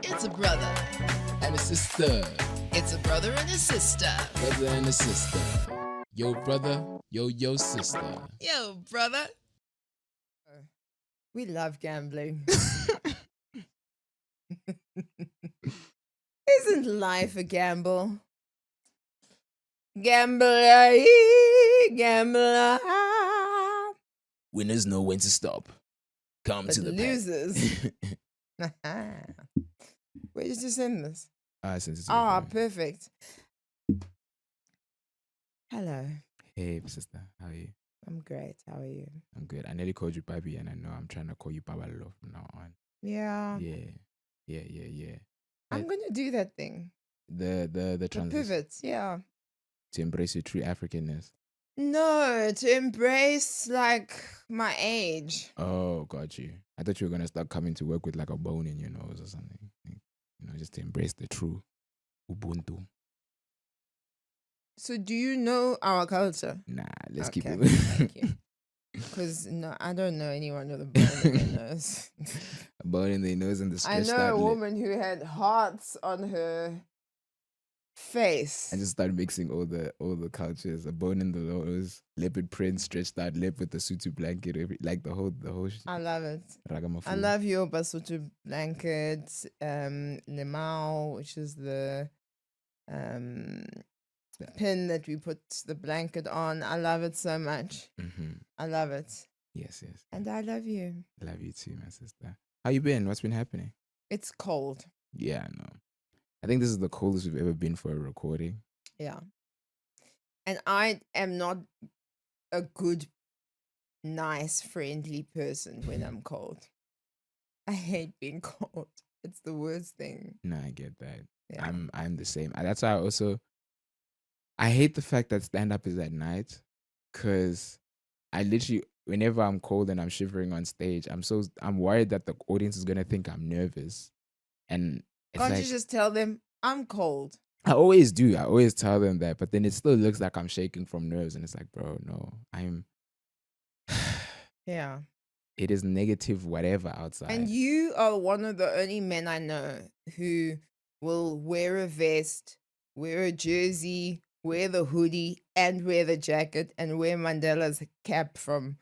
It's a brother and a sister. It's a brother and a sister. Brother and a sister. Yo, brother. Yo, sister. Yo, brother. We love gambling. Isn't life a gamble? Gambler, gambler. Winners know when to stop. Come But to the losers. Where did you send this? Since it's Perfect. Hello. Hey, sister. How are you? I'm great. How are you? I'm good. I nearly called you Babi, and I know I'm trying to call you Babalo from now on. Yeah. Yeah. I'm gonna do that thing. The transition. Pivots, yeah. To embrace your true Africanness. No, to embrace like my age. Oh, got you. I thought you were gonna start coming to work with like a bone in your nose or something. Just to embrace the true Ubuntu. So do you know our culture? Nah, let's keep it. Thank you. Because no, I don't know anyone with a bone in their nose. A bone in their nose and the stretched I know out a lip. woman who had hearts on her face. I just started mixing all the cultures. A bone in the nose, leopard print, stretched out lip with the sutu blanket, the whole shit. I love it. Ragamafu. I love your basutu blanket, lemao, which is the pin that we put the blanket on. I love it so much. Mm-hmm. I love it. Yes. And I love you. Love you too, my sister. How you been? What's been happening? It's cold. Yeah, I know. I think this is the coldest we've ever been for a recording. Yeah. And I am not a good, nice, friendly person when I'm cold. I hate being cold. It's the worst thing. No, I get that. Yeah. I'm the same. That's why I hate the fact that stand-up is at night, because I literally, whenever I'm cold and I'm shivering on stage, I'm worried that the audience is gonna think I'm nervous. And it's Can't like, you just tell them I'm cold? I always do. I always tell them that, but then it still looks like I'm shaking from nerves, and it's like, bro, no, I'm. Yeah. It is negative whatever outside. And you are one of the only men I know who will wear a vest, wear a jersey, wear the hoodie, and wear the jacket, and wear Mandela's cap from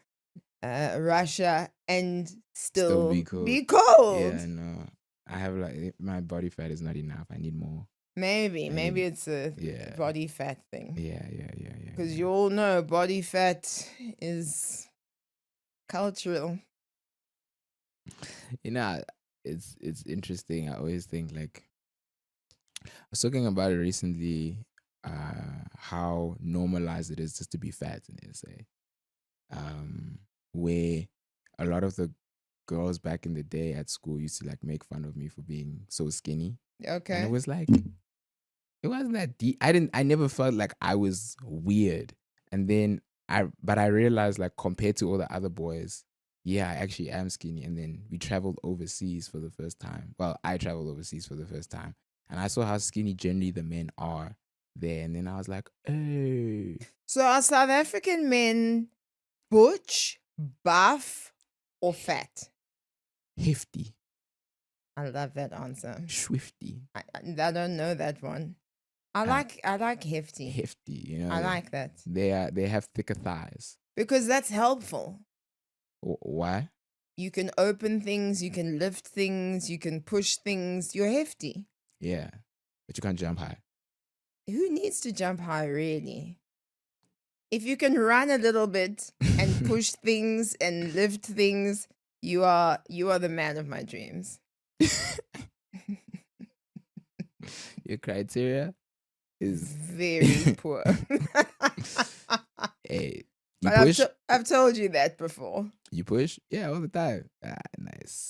Russia, and still be cold. Yeah, no. I have my body fat is not enough. I need more. Maybe it's a body fat thing. Yeah. Because you all know body fat is cultural. It's interesting. I always think, like, I was talking about it recently, how normalized it is just to be fat in SA. Where a lot of the girls back in the day at school used to like make fun of me for being so skinny. Okay. And it was like, it wasn't that deep. I never felt like I was weird. And then I realized, like, compared to all the other boys, yeah, I actually am skinny. And then we traveled overseas for the first time. Well, I traveled overseas for the first time. And I saw how skinny generally the men are there. And then I was like, hey. So are South African men butch, buff, or fat? Hefty. I love that answer. Swifty. I don't know that one. I like hefty. Hefty, I like that. They have thicker thighs. Because that's helpful. Why? You can open things, you can lift things, you can push things. You're hefty. Yeah, but you can't jump high. Who needs to jump high, really? If you can run a little bit and push things and lift things, you are the man of my dreams. Your criteria is very poor. Hey, you push? I've told you that before. You push? Yeah, all the time. Nice.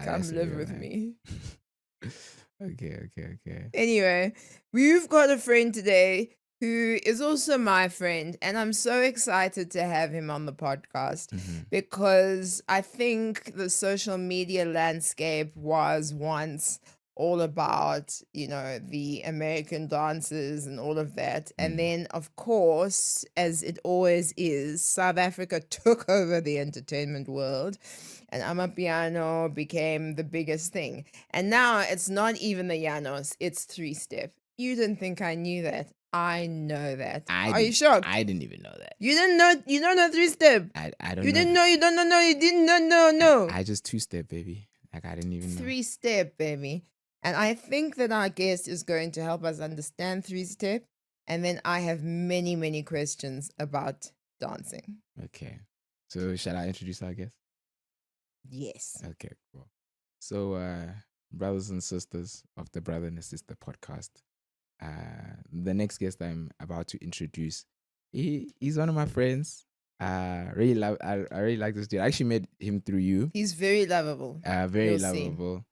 Come live with me. Okay. Anyway, we've got a friend today who is also my friend, and I'm so excited to have him on the podcast because I think the social media landscape was once all about, the American dances and all of that. And then, of course, as it always is, South Africa took over the entertainment world and Amapiano became the biggest thing. And now it's not even the Llanos, it's three-step. You didn't think I knew that. I know that. Are you shocked? I didn't even know that. You didn't know, you don't know three-step. I don't You know. didn't know, you don't know, no, you didn't know, no. I just two-step, baby. Like, I didn't even know. Three-step, baby. And I think that our guest is going to help us understand three-step. And then I have many, many questions about dancing. Okay. So, shall I introduce our guest? Yes. Okay, cool. So, brothers and sisters of the Brother and Sister podcast, the next guest I'm about to introduce, he's one of my friends. I really like this dude. I actually met him through you. He's very lovable. Very You'll see. lovable.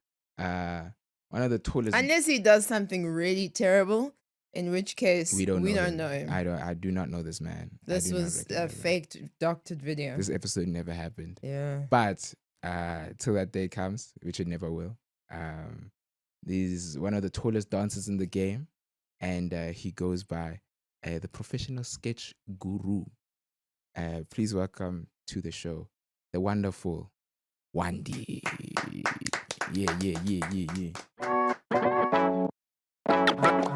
One of the tallest. Unless he does something really terrible, in which case we don't know him. I do not know this man. This was a faked, doctored video. This episode never happened. Yeah. But till that day comes, which it never will. He's one of the tallest dancers in the game, and he goes by the professional sketch guru. Please welcome to the show the wonderful WANDII. Yeah.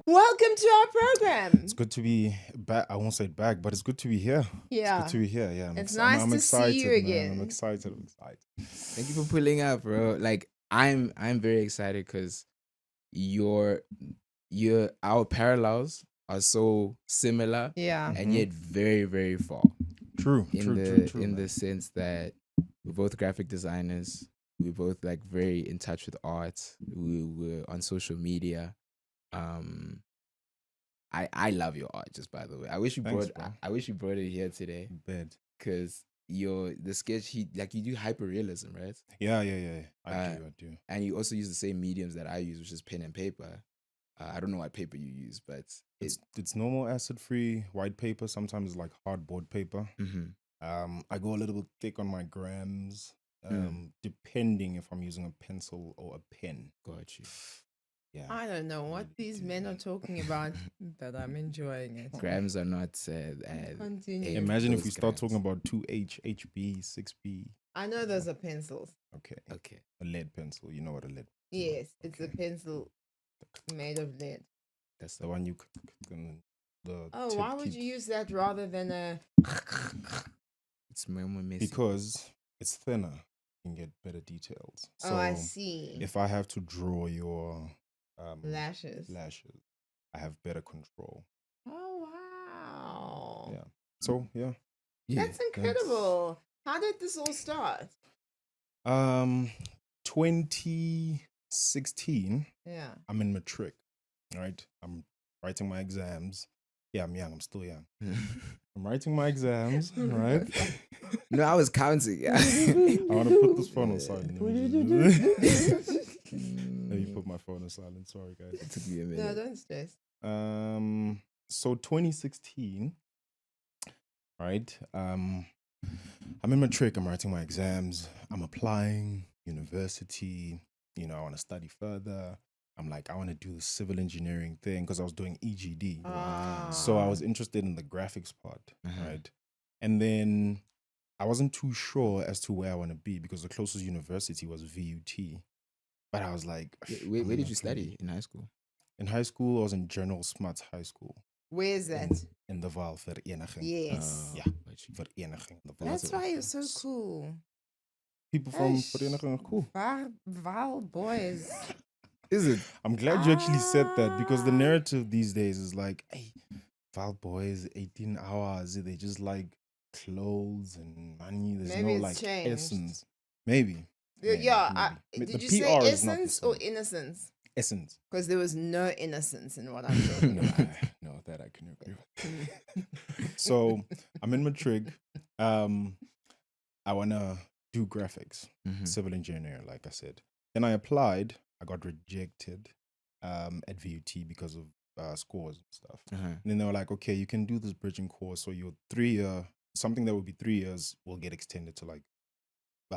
Welcome to our program. It's good to be back. I won't say back, but it's good to be here. Yeah. It's good to be here. Yeah. It's nice to see you again. Man. I'm excited. Thank you for pulling up, bro. Like, I'm very excited because our parallels are so similar, Yeah. and yet very, very far. True. In the sense that we're both graphic designers. We're both like very in touch with art. We're on social media. I love your art, just by the way. I wish you brought it here today. Bed. Because the sketch you do hyperrealism, right? Yeah. I do. And you also use the same mediums that I use, which is pen and paper. I don't know what paper you use, but it's normal acid-free white paper. Sometimes like hardboard paper. Mm-hmm. I go a little bit thick on my grams, depending if I'm using a pencil or a pen. Got you. Yeah. I don't know what these men are talking about, but I'm enjoying it. Grams are not. Continue. Imagine if we start grams. talking about 2H, HB, 6B. I know those are pencils. Okay. Okay. A lead pencil. You know what a lead pencil is? Yes, it's a Okay. pencil made of lead. That's the one you Why would you use that rather than a... It's more messy. Because it's thinner. You can get better details. So I see. if I have to draw your Lashes. I have better control. Oh, wow. Yeah. So yeah. That's incredible. How did this all start? 2016. Yeah. I'm in matric. Right. I'm writing my exams. Yeah, I'm young. I'm still young. I'm writing my exams. Right. No, I was counting. I want to put this phone on silent. Let me put my phone on silent. Sorry, guys. It took me a minute. No, don't stress. So 2016, right? I'm in matric. I'm writing my exams. I'm applying university. I want to study further. I'm like, I want to do the civil engineering thing because I was doing EGD. So I was interested in the graphics part, right? And then I wasn't too sure as to where I want to be because the closest university was VUT. But I was like... Where did you study in high school? In high school, I was in General Smuts High School. Where is that? In the Vaal Vereniging. Yes. Yeah, Vereniging. That's why you're so cool. People from Vereniging are cool. Vaal boys. Is it? I'm glad you actually said that because the narrative these days is like, hey, Vaal boys, 18 hours, they just like clothes and money. There's Maybe no it's like changed. essence. Maybe. Yeah. Maybe. Did The you say PR is not the essence or same. innocence? Essence? Because there was no innocence in what I'm talking about. No, that I can agree with. So I'm in matric. I want to do graphics, civil engineer, like I said. Then I applied. I got rejected at VUT because of scores and stuff. And then they were like, okay, you can do this bridging course. So your 3 year, something that would be 3 years will get extended to like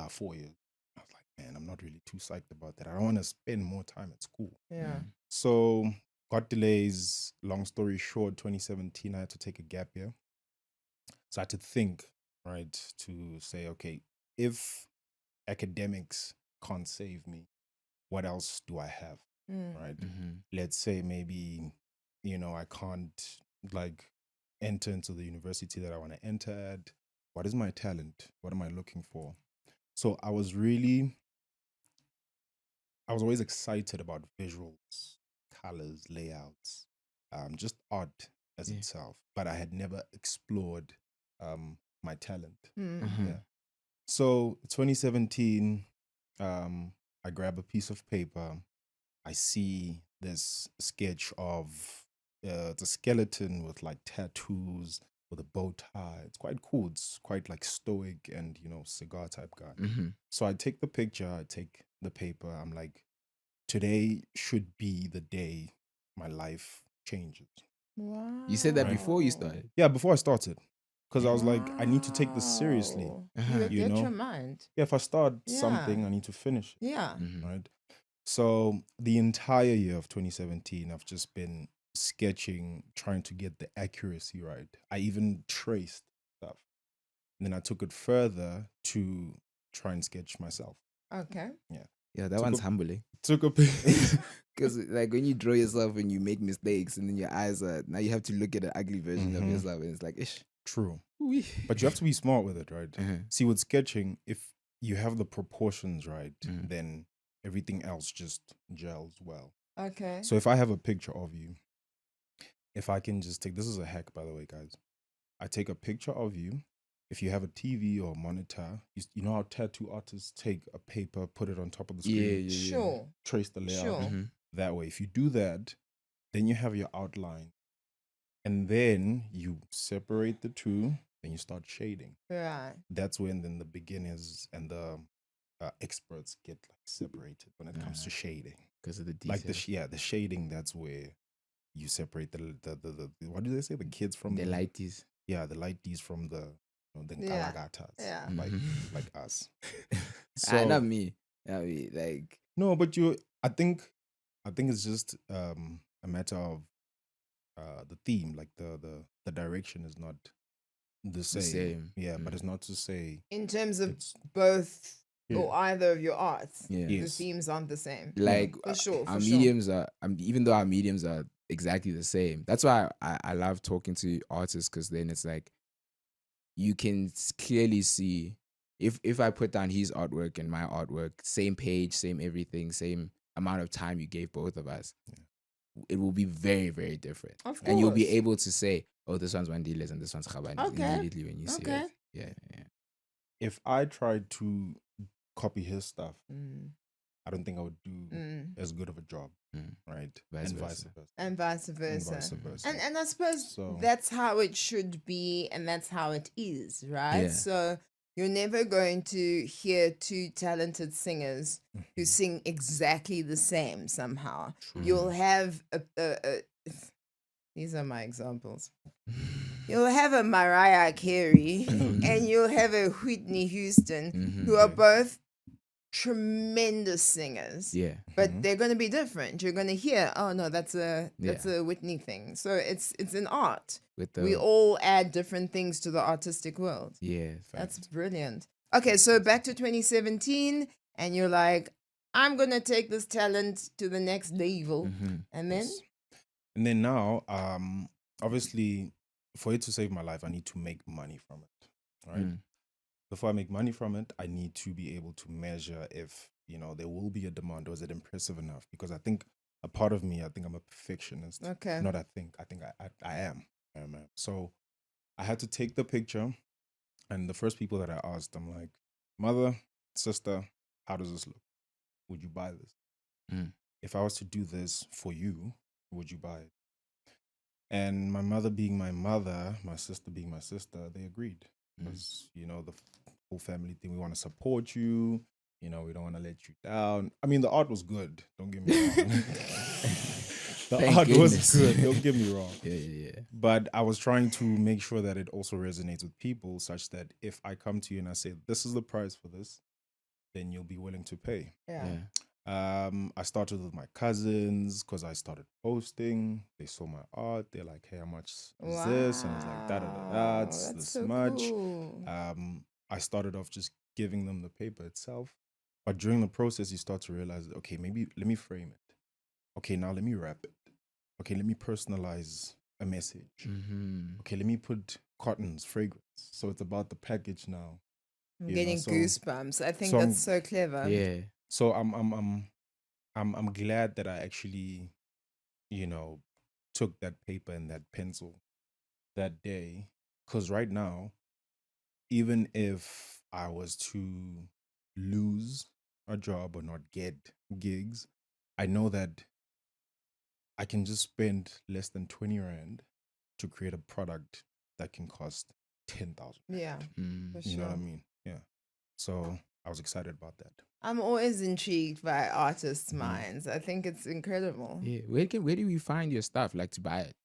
4 years. I was like, man, I'm not really too psyched about that. I don't want to spend more time at school. Yeah. So got delays. Long story short, 2017, I had to take a gap year. So I had to think, right, to say, okay, if academics can't save me, what else do I have, Mm. right? Mm-hmm. Let's say maybe, I can't like enter into the university that I want to enter at. What is my talent? What am I looking for? So I was always excited about visuals, colors, layouts, just art as Yeah. itself. But I had never explored my talent. Mm. Mm-hmm. Yeah. So 2017, I grab a piece of paper. I see this sketch of it's a skeleton with like tattoos with a bow tie. It's quite cool. It's quite like stoic and cigar type guy. Mm-hmm. So I take the picture, I take the paper. I'm like, today should be the day my life changes. Wow. You said that before you started. Yeah, before I started, because I was like, I need to take this seriously. Wow. Uh-huh. You You get your know? mind. Yeah, if I start Yeah. something, I need to finish it, Yeah. Mm-hmm. right? So the entire year of 2017, I've just been sketching, trying to get the accuracy right. I even traced stuff. And then I took it further to try and sketch myself. Okay. Yeah, that Took one's a- humbling. Took a pic. Because like when you draw yourself and you make mistakes and then your eyes are now you have to look at an ugly version of Mhm. yourself and it's like ish. True. Wee. But you have to be smart with it, right? Uh-huh. See, with sketching, if you have the proportions right, Mhm. then everything else just gels well. Okay. So if I have a picture of you, if I can just take, this is a hack, by the way, guys. I take a picture of you. If you have a TV or monitor, you know how tattoo artists take a paper, put it on top of the screen, Yeah. Sure. trace the layout Sure. Mhm. that way. If you do that, then you have your outline. And then you separate the two, then you start shading. Right. That's when then the beginners and the experts get like separated when it comes to shading. Because of the details. Like the shading. That's where you separate the what do they say? The kids from the lighties. Yeah, the lighties from the Yeah. galagatas. Yeah. Like us. Not me. I mean, like No, but I think it's just a matter of the theme, like the direction is not the same. same. Yeah, but it's not to say In terms of it's both Yeah. or either of your arts, Yeah. the Yes. themes aren't the same. like For sure. our For sure. mediums are even though our mediums are exactly the same. That's why I love talking to artists because then it's like you can clearly see if I put down his artwork and my artwork, same page, same everything, same amount of time you gave both of us, it will be very, very different. Of And you'll be course. able to say, oh, this one's WANDII and this one's Khabani Okay. immediately when you see Okay. it. Yeah. if I tried to copy his stuff, Mm. I don't think I would do Mm. as good of a job, Mm. right? Vice and versa. vice versa. And vice And versa. vice versa. And I suppose So- that's how it should be, and that's how it is, right? Yeah. So you're never going to hear two talented singers who Mhm. sing exactly the same somehow. True. You'll have these are my examples. You'll have a Mariah Carey and you'll have a Whitney Houston, Mhm. who are Okay. both tremendous singers. Yeah. But Mhm. they're going to be different. You're going to hear, oh no, that's a Whitney thing. So it's an art. With the We all add different things to the artistic world. yeah. That's brilliant. Okay, so back to 2017, and you're like, I'm gonna take this talent to the next level, Mhm. and then Yes. And then now, obviously, for it to save my life, I need to make money from it, right? Mm. Before I make money from it, I need to be able to measure if there will be a demand, or is it impressive enough? Because I think a part of me, I think I'm a perfectionist. okay, Not I think I am. I am. So I had to take the picture, and the first people that I asked, I'm like, mother, sister, how does this look? Would you buy this? Mm. If I was to do this for you, would you buy it? And my mother being my mother, my sister being my sister, they agreed. Because, the whole family thing, we want to support you. We don't want to let you down. I mean, the art was good. Don't get me wrong. The Thank art goodness. was good. Don't get me wrong. Yeah. But I was trying to make sure that it also resonates with people, such that if I come to you and I say, this is the price for this, then you'll be willing to pay. Yeah. I started with my cousins because I started posting. They saw my art. They're like, "Hey, how much is this?" And I was like, "Da da da da. Wow, It's that's this so much." cool. I started off just giving them the paper itself, but during the process, you start to realize, okay, maybe let me frame it. Okay, now let me wrap it. Okay, let me personalize a message. Mm-hmm. Okay, let me put cottons, fragrance. So it's about the package now. I'm You know, getting so goosebumps. I think so that's I'm so clever. Yeah. so I'm glad that I actually, you know, took that paper and that pencil that day. Because right now, even if I was to lose a job or not get gigs, I know that I can just spend less than 20 rand to create a product that can cost 10,000 Yeah, rand. Mm. for You know what I sure. mean? Yeah. So I was excited about that. I'm always intrigued by artists' Mhm. minds. I think it's incredible. Yeah. Where do we find your stuff? Like to buy it?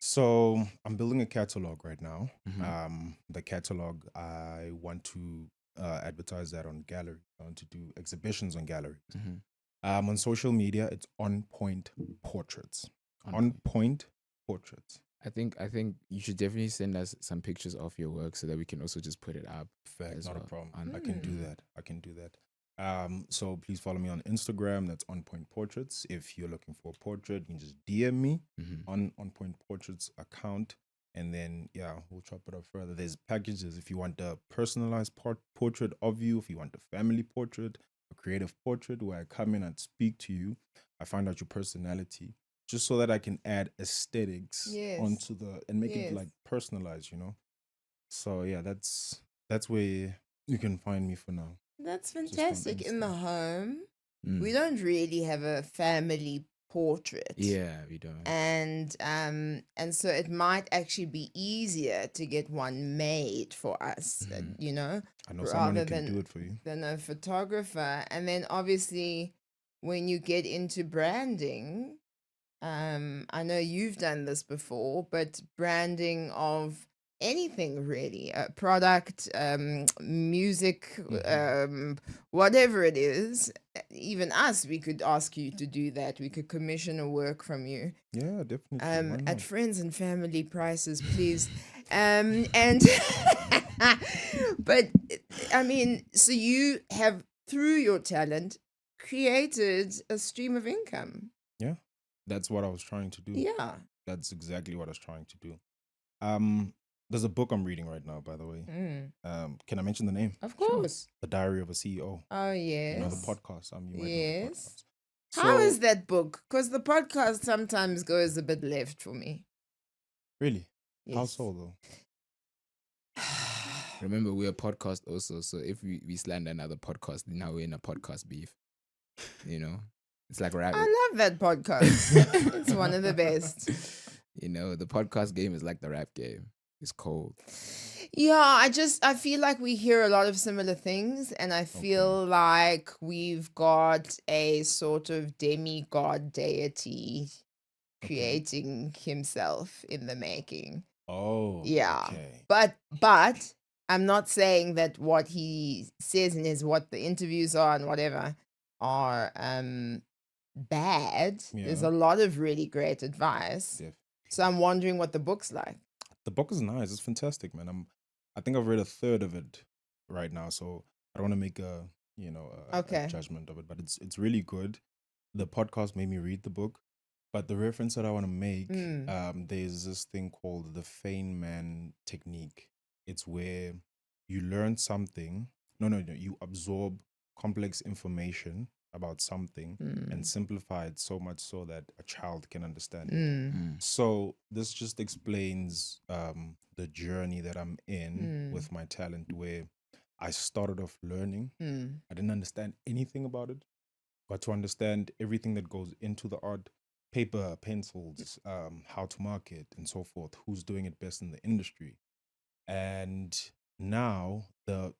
So I'm building a catalog right now. Mhm. The catalog, I want to advertise that on gallery. I want to do exhibitions on galleries. Mhm. On social media, it's On Point Portraits. On On point. Point Portraits. I think you should definitely send us some pictures of your work so that we can also just put it up Fact, as not a well. problem. On, I can do Hmm. that. I can do that. So please follow me on Instagram. That's On Point Portraits. If you're looking for a portrait, you can just DM me Mhm. on Point Portraits account, and then yeah, we'll chop it up further. There's packages if you want a personalized portrait of you, if you want a family portrait, a creative portrait where I come in and speak to you, I find out your personality, just so that I can add aesthetics Yes. onto the and make it Yes. like personalized, you know. So yeah, that's where you can find me for now. That's Just on fantastic. In the Insta. home, we Mm. don't really have a family portrait. Yeah, we don't. And so it might actually be easier to get one made for us, Mhm. you know, I know someone rather who can do it for you. than a photographer. And then obviously when you get into branding, I know you've done this before, but branding of anything really, product, music, whatever it is, even us, we could ask you to do that. We could commission a work from you, Yeah, definitely. Why at not? friends and family prices, please. And but I mean, so you have, through your talent, created a stream of income. Yeah, that's what I was trying to do. Yeah. That's exactly what I was trying to do. Um, there's a book I'm reading right now, by the way. Mm. Can I mention the name? Of Sure. course. The Diary of a CEO. Oh, You know the yes. podcast. You might know the Yes. podcast. How So is that book? Because the podcast sometimes goes a bit left for me. really, how Yes. so though? Remember, we're a podcast also, so if we slander another podcast, now we're in a podcast beef. You know, it's like rap. I love that podcast. It's one of the best. You know, the podcast game is like the rap game. It's cold. Yeah, I feel like we hear a lot of similar things, and I feel like we've got a sort of demigod deity Okay. creating himself in the making. Oh, Yeah. okay. But I'm not saying that what he says in his, what the interviews are and whatever are bad. There's Yeah. a lot of really great advice. Definitely. So I'm wondering what the book's like. The book is nice. It's fantastic, man. I think I've read a third of it right now, so I don't want to make a Okay. judgment of it, but it's really good. The podcast made me read the book, but the reference that I want to make, there's this thing called the Feynman technique. It's where you learn something. No. You absorb complex information about something and simplify it so much so that a child can understand it. Mm. So this just explains the journey that I'm in with my talent, where I started off learning. I didn't understand anything about it, but to understand everything that goes into the art, paper, pencils, how to market, and so forth, who's doing it best in the industry, and now the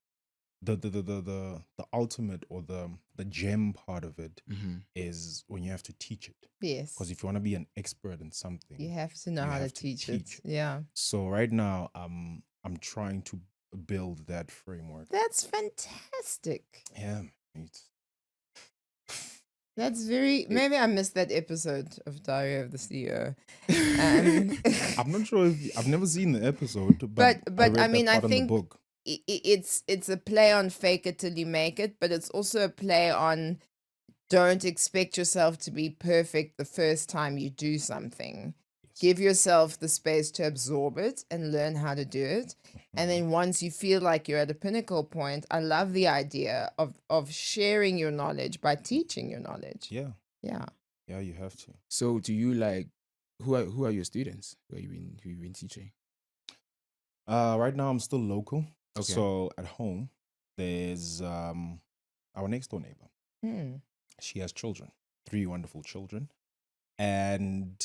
ultimate or the gem part of it Mhm. is when you have to teach it. Yes. Because if you want to be an expert in something, You have to know you how to have to teach teach it. Yeah. So right now, I'm trying to build that framework. That's fantastic. Yeah, it's, That's very. It- Maybe I missed that episode of Diary of the CEO. Um, I'm not sure if I've never seen the episode, but I but read I mean, that I part in the think book. it's a play on fake it till you make it, but it's also a play on don't expect yourself to be perfect the first time you do something. Yes. Give yourself the space to absorb it and learn how to do it. And then once you feel like you're at a pinnacle point, I love the idea of sharing your knowledge by teaching your knowledge. Yeah, Yeah. yeah, you have to. So do you like who are your students? Who you been teaching? Right now I'm still local. Okay. So at home, there's our next door neighbor. Hmm. She has children, 3 wonderful children, and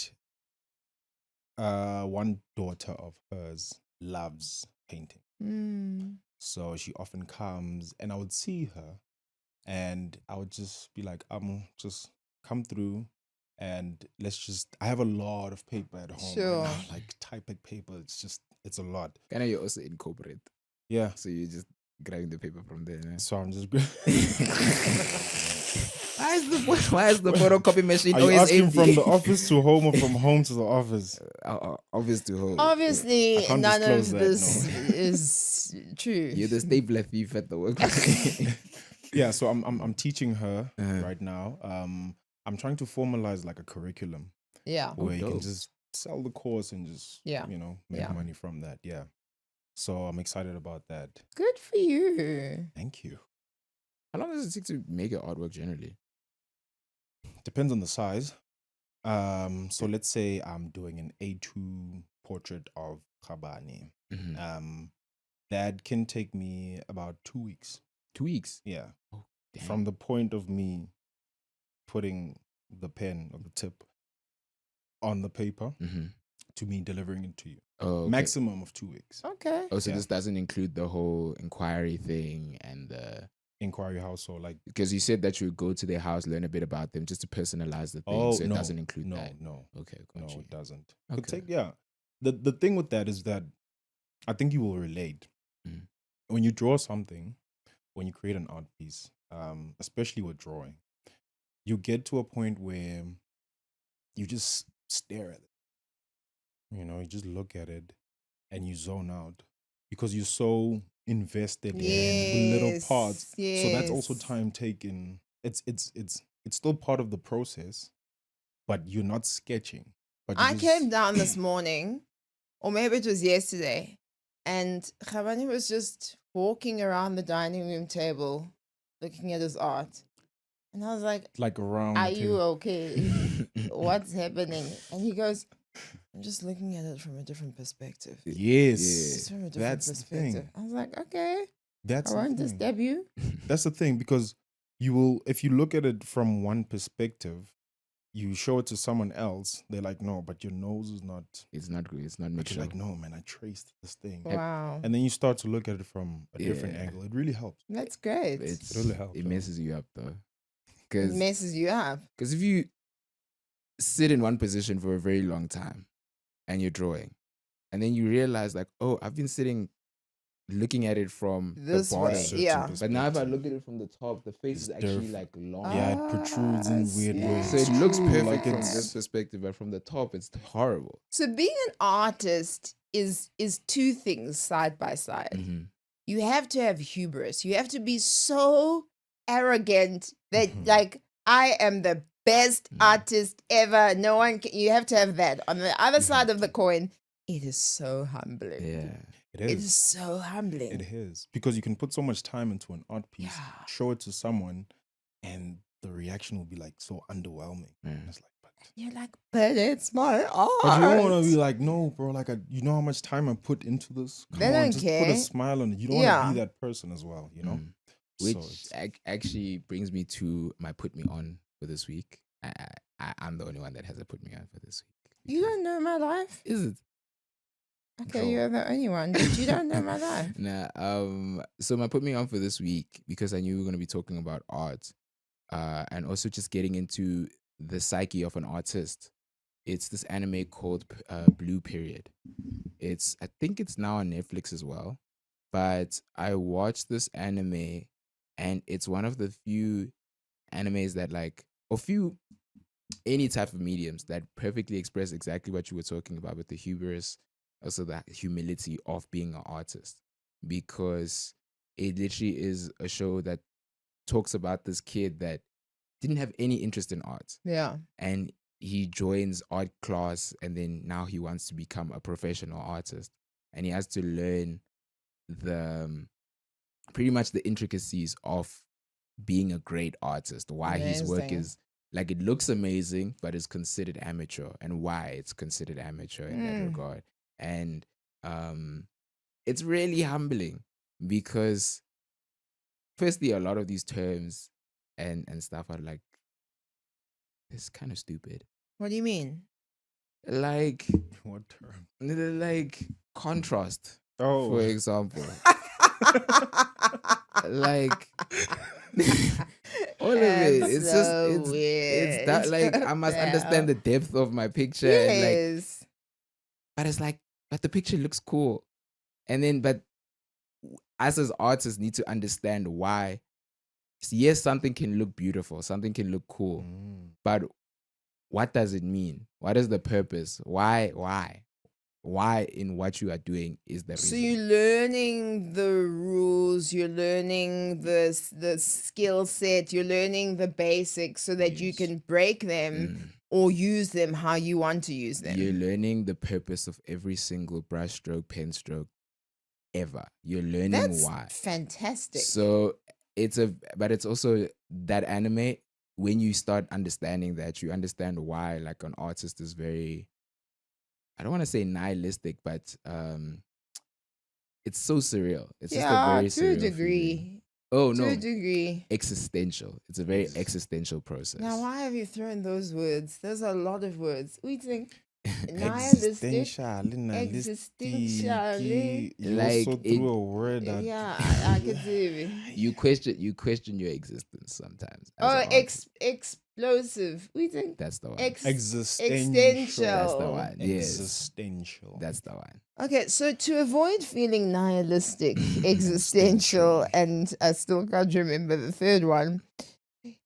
one daughter of hers loves painting. Hmm. So she often comes, and I would see her, and I would just be like, just come through, and I have a lot of paper at home. Sure. Like typing paper, it's a lot. Can I also incorporate? Yeah. So you're just grabbing the paper from there. Né? So I'm just. Why is the photocopy machine Are you always asking empty? from the office to home or from home to the office? Obvious to home. Obviously, I can't none of disclose that, this no. is true. You're the stapler thief at the workplace. Yeah, so I'm teaching her Uh-huh. right now. I'm trying to formalize like a curriculum Yeah. where you can dope. just sell the course and just Yeah. make Yeah. money from that. Yeah. So I'm excited about that. Good for you. Thank you. How long does it take to make an artwork generally? Depends on the size. So let's say I'm doing an A2 portrait of Khabane. Mhm. That can take me about 2 weeks. 2 weeks. Yeah. Damn. From the point of me putting the pen or the tip on the paper Mhm. to me delivering it to you. Oh, okay. Maximum of 2 weeks. Okay. Oh, so Yeah. this doesn't include the whole inquiry thing and the Inquiry house or like because you said that you would go to their house, learn a bit about them, just to personalize the thing. So it no, doesn't include no, that. no, Okay, got no, you. it doesn't. Okay. But the thing with that is that I think you will relate Mm. when you draw something, when you create an art piece, especially with drawing, you get to a point where you just stare at it. You just look at it and you zone out because you're so invested in the little parts. Yes. So that's also yes. time taken. It's still part of the process, but you're not sketching. But you I just, came down this morning, or maybe it was yesterday, and Khabani was just walking around the dining room table looking at his art. And I was like, like around. are the you table. okay? What's happening? And he goes, I'm just looking at it from a different perspective. Yes, Just from a different that's the perspective. thing. I was like, okay, That's I the won't thing. disturb you. That's the thing because if you look at it from one perspective, you show it to someone else, they're like, no, but your nose is not. It's not good. It's not But mature. you're like, no, man, I traced this thing. Wow. And then you start to look at it from a different Yeah. angle. It really helps. That's great. It really helps, It yeah. messes you up though, It because messes you up. if you sit in one position for a very long time and you're drawing, and then you realize like, oh, I've been sitting looking at it from This the way, bottom. Certain yeah. But now if I perspective. look at it from the top, the face It's is actually different. like long. Yeah, it protrudes in weird ways. So it It's looks true, perfect like from it's- this perspective, but from the top, it's horrible. So being an artist is two things side by side. Mhm. You have to have hubris. You have to be so arrogant that Mhm. like I am the best Mm. artist ever. No one can, you have to have that. On the other You side have of the coin, it is so humbling. Yeah. It It is. is so humbling. It is. Because you can put so much time into an art piece, Yeah. show it to someone, and the reaction will be like so underwhelming. Yeah. And it's like, You're like, but it's my art. but you don't want to be like, no, bro. Like, you know how much time I put into this. Come They on, don't just put care. a smile on it. You don't want to Yeah. be that person as well, you know. Mm. Which So it's- actually brings me to my put me on for this week. I'm the only one that has a put me on for this week. You don't know my life? Is it? Okay, Bro. you're the only one, but you don't know my life. Nah. So my put me on for this week, because I knew we were gonna be talking about art, and also just getting into the psyche of an artist. It's this anime called Blue Period. I think it's now on Netflix as well. but I watched this anime, and it's one of the few animes that or few any type of mediums that perfectly express exactly what you were talking about with the hubris, also the humility of being an artist, because it literally is a show that talks about this kid that didn't have any interest in art, Yeah. and he joins art class, and then now he wants to become a professional artist, and he has to learn the pretty much the intricacies of being a great artist, why his work Amazing. is it looks amazing but is considered amateur, and why it's considered amateur in that regard. And it's really humbling, because firstly, a lot of these terms and stuff are it's kind of stupid. What do you mean? Like What term? Contrast, Oh. for example. Like all of it. That's It's just so it's that weird. I must understand the depth of my picture, and Yes. but it's but the picture looks cool. And then but us as artists need to understand why. Yes, something can look beautiful, something can look cool, but what does it mean? What is the purpose? Why in what you are doing is the So reason. you're learning the rules, you're learning the skill set, you're learning the basics so that you Yes. can break them or use them how you want to use them. You're learning the purpose of every single brush stroke, pen stroke ever. You're learning That's why. fantastic. So but it's also that anime, when you start understanding that, you understand why an artist is very, I don't want to say nihilistic, but it's so surreal. It's just a very to a surreal degree. feeling. Oh To a no, degree. existential. It's a very existential process. Now, why have you thrown those words? There's a lot of words. We think nihilistic, existentially. You also it- threw a word that Yeah, I could see. You question your existence sometimes. As Oh, an artist. explosive. We think That's the one. existential. That's the one. Yes, existential. that's the one. Okay, so to avoid feeling nihilistic, existential, and I still can't remember the third one,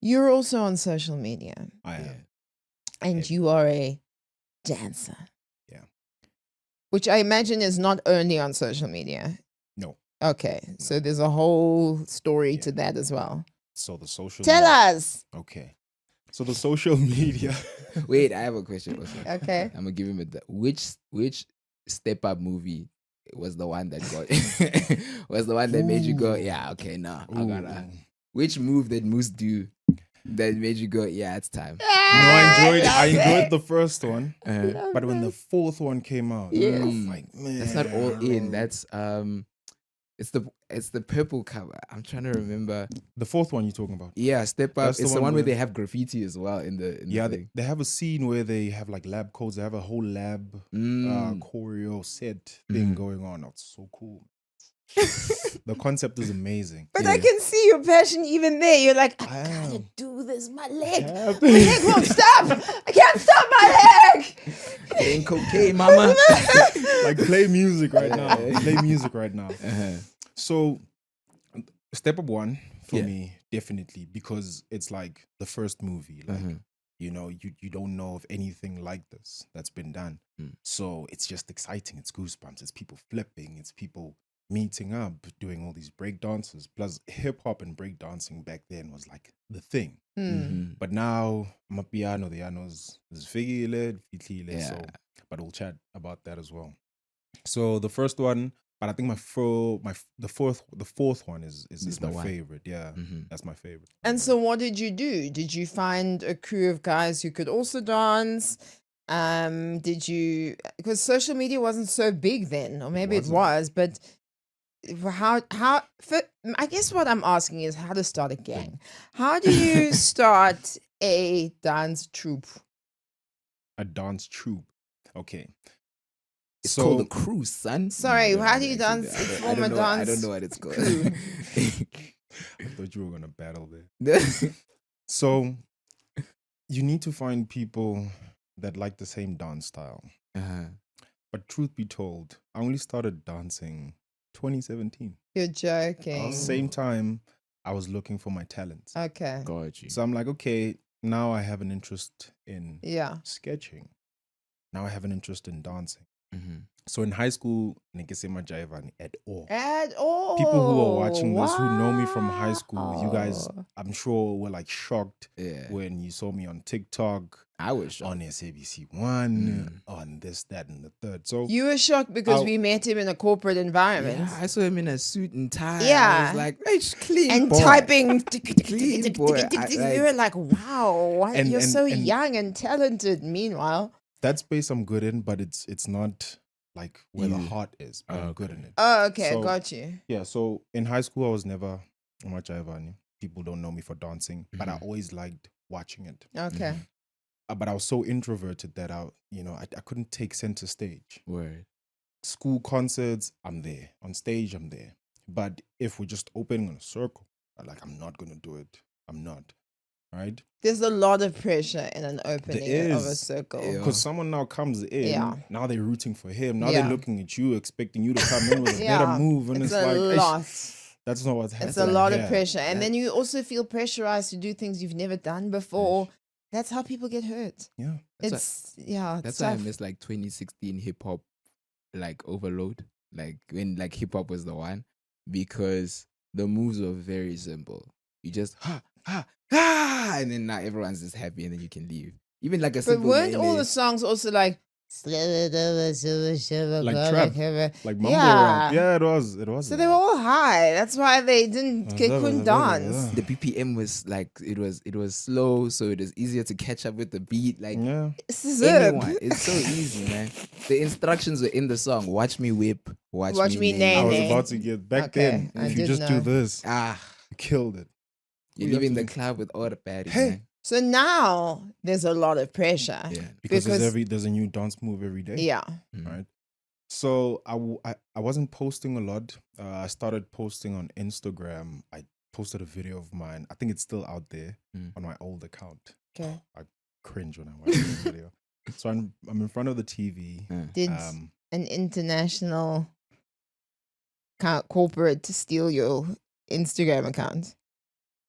you're also on social media, I am. Yeah. and you are a dancer. Yeah. Which I imagine is not only on social media. No. Okay, so there's a whole story to Yeah. that as well. So the social Tell us. Okay. So the social media. Wait, I have a question also. Okay. I'm gonna give him which step up movie was the one that got was the one that made you go, Ooh. yeah, okay, no, I Ooh. gotta. Which move did Moose do that made you go, yeah, it's time? I enjoyed the first one, Uh-huh. but when the fourth one came out, I was like, man, That's not all in. That's it's the purple cover. I'm trying to remember. the fourth one you're talking about. Yeah, Step Up. That's the It's the one one where where- they have graffiti as well in the Yeah, thing. they have a scene where they have lab coats. They have a whole lab choreo set thing going on. It's so cool. The concept is amazing. But I can see your passion even there. You're like, I I gotta am. do this. My leg. have My leg won't stop. I can't stop my leg. Ain't cocaine, mama. Like play music right now. Play music right now. So, Step Up one for Yeah. me, definitely, because it's like the first movie. Like, you don't know of anything like this that's been done. So it's just exciting. It's goosebumps. It's people flipping. It's people meeting up, doing all these break dances. Plus, hip hop and break dancing back then was like the thing. But now, Mapiano, the Anos is figile, fitlile. So, but we'll chat about that as well. So the first one, but I think the fourth one is the my one. favorite. Yeah, that's my favorite. And so, what did you do? Did you find a crew of guys who could also dance? Did you? Because social media wasn't so big then, or maybe it wasn't. was, but how? I guess what I'm asking is how to start a gang. How do you start a dance troupe? A dance troupe. Okay. It's So- called a cruise, son. Sorry, No, how I do you actually dance? don't- I Form don't a know. I dance don't know what it's called. I thought you were gonna battle there. So you need to find people that like the same dance style. Uh-huh. But truth be told, I only started dancing 2017. You're joking. Same time, I was looking for my talents. Okay. Got you. So I'm like, okay, now I have an interest in Yeah. sketching. Now I have an interest in dancing. Mhm. So in high school, Nikisema Jaivani at all. At all. People who are watching this who know me from high school, you guys, Wow. I'm sure, were like shocked Yeah. when you saw me on TikTok, I was shocked. on SABC One, on this, that, and the third. So You were shocked because I'll- we met him in a corporate environment. Yeah, I saw him in a suit and tie. I Yeah. was like, hey, just clean And boy. typing. Clean boy. We were like, wow, you're so and- young and talented. Meanwhile. that space I'm good in, but it's not like where the You- heart is. But I'm good in it. Oh, okay. So- Got you. Yeah, so in high school, I was never much Ivani. People don't know me for dancing, but I Mhm. always liked watching it. Okay. But I was so introverted that I couldn't take center stage. Word. School concerts, I'm there. On stage, I'm there. But if we're just opening in a circle, I'm not gonna do it. I'm not. Right? There's a lot of pressure in an opening of a is. circle. Yeah. Because someone now comes in, Yeah. now they're rooting for him. Now Yeah. they're looking at you, expecting you to come in with a Yeah. better move. And It's it's, a like, lot. that's not what's happening. It's a lot of here. pressure. And That- then you also feel pressurized to do things you've never done before. That's how people get hurt. Yeah. That's It's That's why I tough. miss like 2016 hip hop, like overload, like when like hip hop was the one, because the moves were very simple. You just and then now everyone's just happy, and then you can leave. Even like a But simple. weren't all the mele- songs also like Like like trap, like mumble Yeah. rap. Yeah, it was. It was. So they were all high. That's why they couldn't dance. the BPM was like it was slow, so it was easier to catch up with the beat. Like Yeah. anyone, it's so easy, man. The instructions were in the song. Watch me whip, watch me Nay, I was nay. about to get back Okay, then. I If you did just do know. this, Ah, you killed it. you're We have leaving to the do- club with all the baddies, Hey. man. So now there's a lot of pressure. Yeah. Because Because- there's a new dance move every day. Yeah. Mhm. Right. So I wasn't posting a lot. I started posting on Instagram. I posted a video of mine. I think it's still out there on my old account. Okay. I cringe when I watch this video. So I'm in front of the TV. Did an international corporate steal your Instagram account?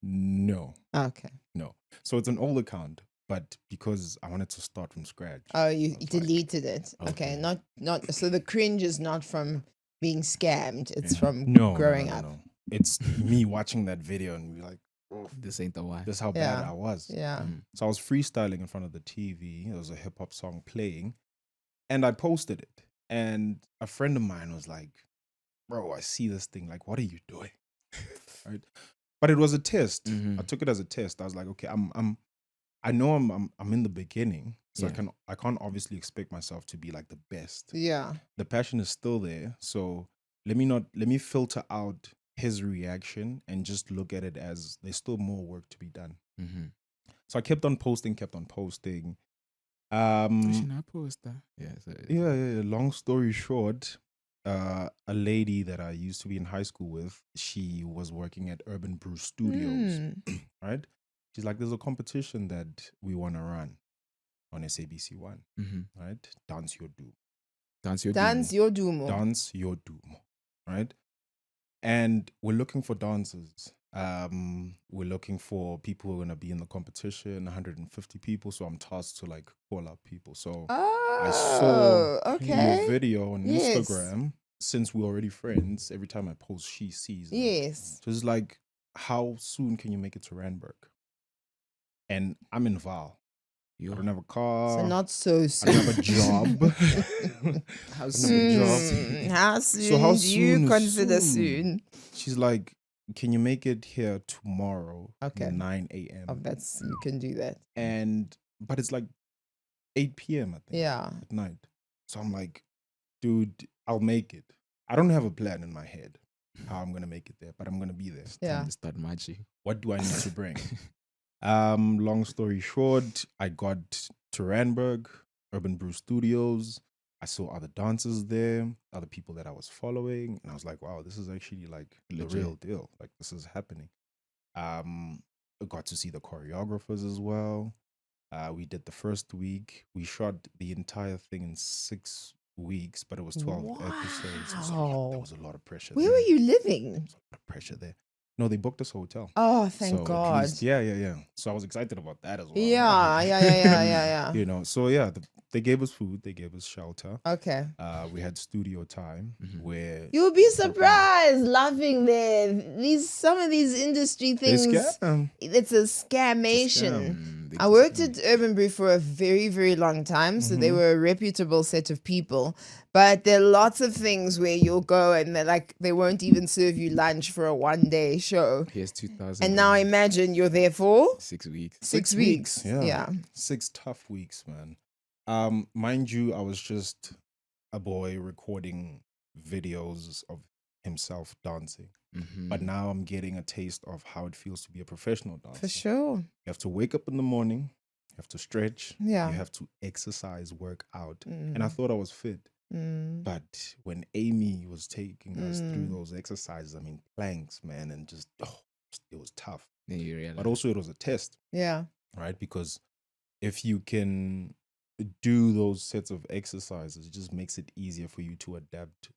No. Okay. So it's an old account, but because I wanted to start from scratch. Oh, you I was like, deleted it. Okay. Not so the cringe is not from being scammed. It's from no, growing no, up. no. It's me watching that video and be like, This ain't the one. this is how bad Yeah. I was. Yeah. So I was freestyling in front of the TV. There was a hip hop song playing, and I posted it. And a friend of mine was like, "Bro, I see this thing. Like, what are you doing?" Right? But it was a test. Mhm. I took it as a test. I was like, "Okay, I know I'm in the beginning, so Yeah. I can't obviously expect myself to be like the best. Yeah. The passion is still there. So let me filter out his reaction and just look at it as there's still more work to be done." Mhm. So I kept on posting. Pushing our poster. Yeah. So Yeah. Long story short, a lady that I used to be in high school with, she was working at Urban Brew Studios, Mm. right? She's like, there's a competition that we want to run on SABC One, Mhm. right? Dance Your Doom. Dance your Dance your doom. Dance Your Doom, right? And we're looking for dancers. We're looking for people who are going to be in the competition, 150 people. So I'm tasked to like call up people. So Oh, saw okay. your video on Yes. Instagram. Since we're already friends, every time I post, she sees it. Yes. So it's like, how soon can you make it to Randburg? And I'm in Val. I Yo. don't have a car. So not so I soon. don't have a job. How I don't soon? have a job. How soon So how do you soon is consider soon? soon? She's like, can you make it here tomorrow Okay. at 9 a.m.? Oh, that's you can do that. But it's like 8 p.m. I think Yeah. at night. So I'm like, dude, I'll make it. I don't have a plan in my head how I'm gonna make it there, but I'm gonna be there. Yeah. Time to start marching. What do I need to bring? Long story short, I got to Randburg, Urban Brew Studios. I saw other dancers there, other people that I was following, and I was like, wow, this is actually like Legit. the real deal. Like this is happening. I got to see the choreographers as well. We did the first week. We shot the entire thing in weeks, but it was 12 episodes. There Wow. was a lot of pressure Where there. were you living? There was a lot of pressure there. No, they booked us a hotel. Oh, thank So at God. least, yeah. So I was excited about that as well. Yeah. You know, so yeah, they gave us food, they gave us shelter. Okay. We had studio time where You'll be surprised laughing there. Some of these industry they things, scam. it's a scamation. I worked at Urban Brew for a very, very long time, so they were a reputable set of people. But there are lots of things where you'll go and they won't even serve you lunch for a 1-day show. Here's 2000. And now imagine you're there for 6 weeks. 6 weeks. Yeah. 6 tough weeks, man. Mind you, I was just a boy recording videos of himself dancing. But now I'm getting a taste of how it feels to be a professional dancer. For sure. You have to wake up in the morning, you have to stretch, Yeah. you have to exercise, work out. And I thought I was fit. But when Amy was taking us through those exercises, I mean, planks, man, and just, it was tough. Then you realize. But also it was a test, Yeah. right? Because if you can do those sets of exercises, it just makes it easier for you to adapt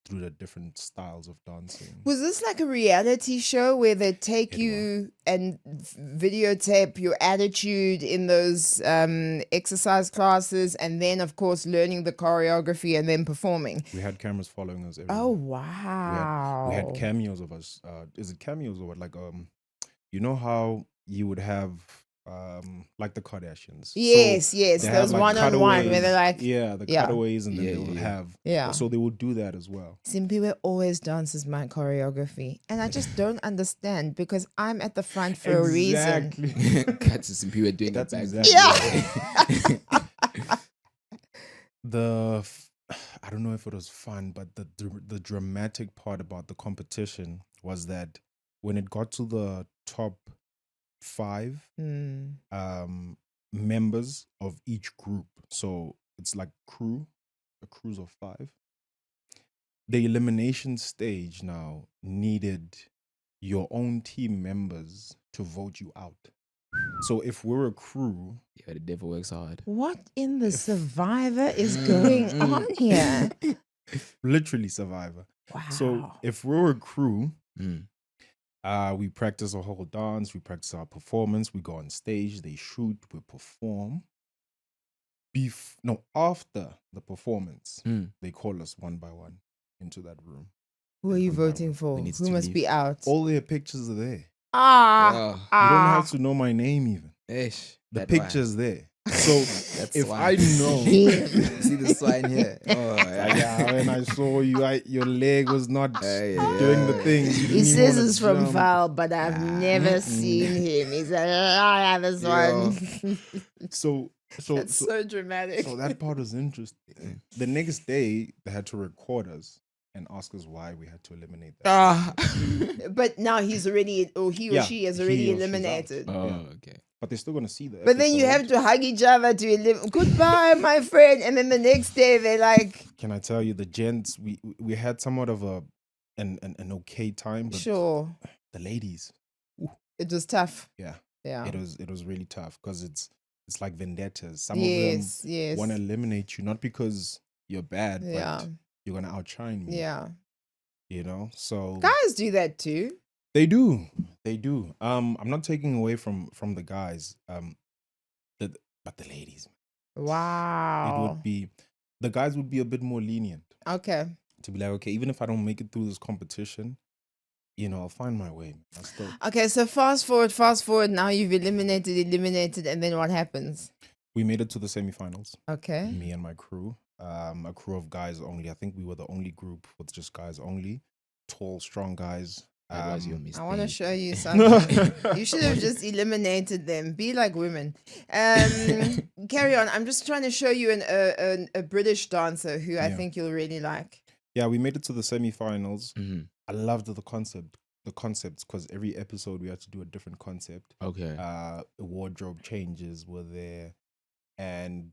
through the different styles of dancing. Was this like a reality show where they take you and videotape your attitude in those exercise classes, and then of course learning the choreography and then performing? We had cameras following us everywhere. Oh wow. We had cameos of us. Is it cameos or what? Like you know how you would have like the Kardashians. Yes, So yes. they Those have, like, one-on-one where they're like, the cutaways, and then they will have. Yeah. So they will do that as well. Simply Wear always dances my choreography. And I just don't understand because I'm at the front for a reason. Cats and some people doing That's that. exactly. I don't know if it was fun, but the dramatic part about the competition was that when it got to the top 5 members of each group, so it's like a cruise of 5. The elimination stage now needed your own team members to vote you out. So if we're a crew, Yeah, the devil works hard. What in the Survivor is going on here? literally Survivor. Wow. So if we're a crew, we practice a whole dance, we practice our performance, we go on stage, they shoot, we perform. After the performance, they call us one by one into that room. Who are you voting for? Who must be out? All their pictures are there. Ah. You don't have to know my name even. Ish. The picture's there. So if swine. I know, See the swine here. Oh, yeah, when I saw you, your leg was not doing the thing. He says it's from Val, but I've never seen him. He's a liar, this one. So That's so dramatic. So that part was interesting. The next day, they had to record us and ask us why we had to eliminate that. But now he's already, or he or she has already he or she's eliminated. out. Oh, okay. But they're still going to see that. But then you have to hug each other to eliminate. Goodbye, my friend. And then the next day they're like, Can I tell you, the gents, we had somewhat of an okay time. But sure. The ladies. It was tough. Yeah. Yeah. It was really tough because it's like vendettas. Some yes, of them want to eliminate you, not because you're bad, but you're going to outshine me. Yeah. You know? So guys do that too. They do. I'm not taking away from the guys. But the ladies. Wow. It would be, the guys would be a bit more lenient. Okay. To be like, okay, even if I don't make it through this competition, you know, I'll find my way. Okay, so fast forward. Now you've eliminated, and then what happens? We made it to the semifinals. Okay. Me and my crew, a crew of guys only. I think we were the only group with just guys only, tall, strong guys. I want to show you something. You should have just eliminated them. Be like women. Carry on. I'm just trying to show you a British dancer who I think you'll really like. Yeah, we made it to the semifinals. I loved the concepts, because every episode we had to do a different concept. Okay. The wardrobe changes were there, and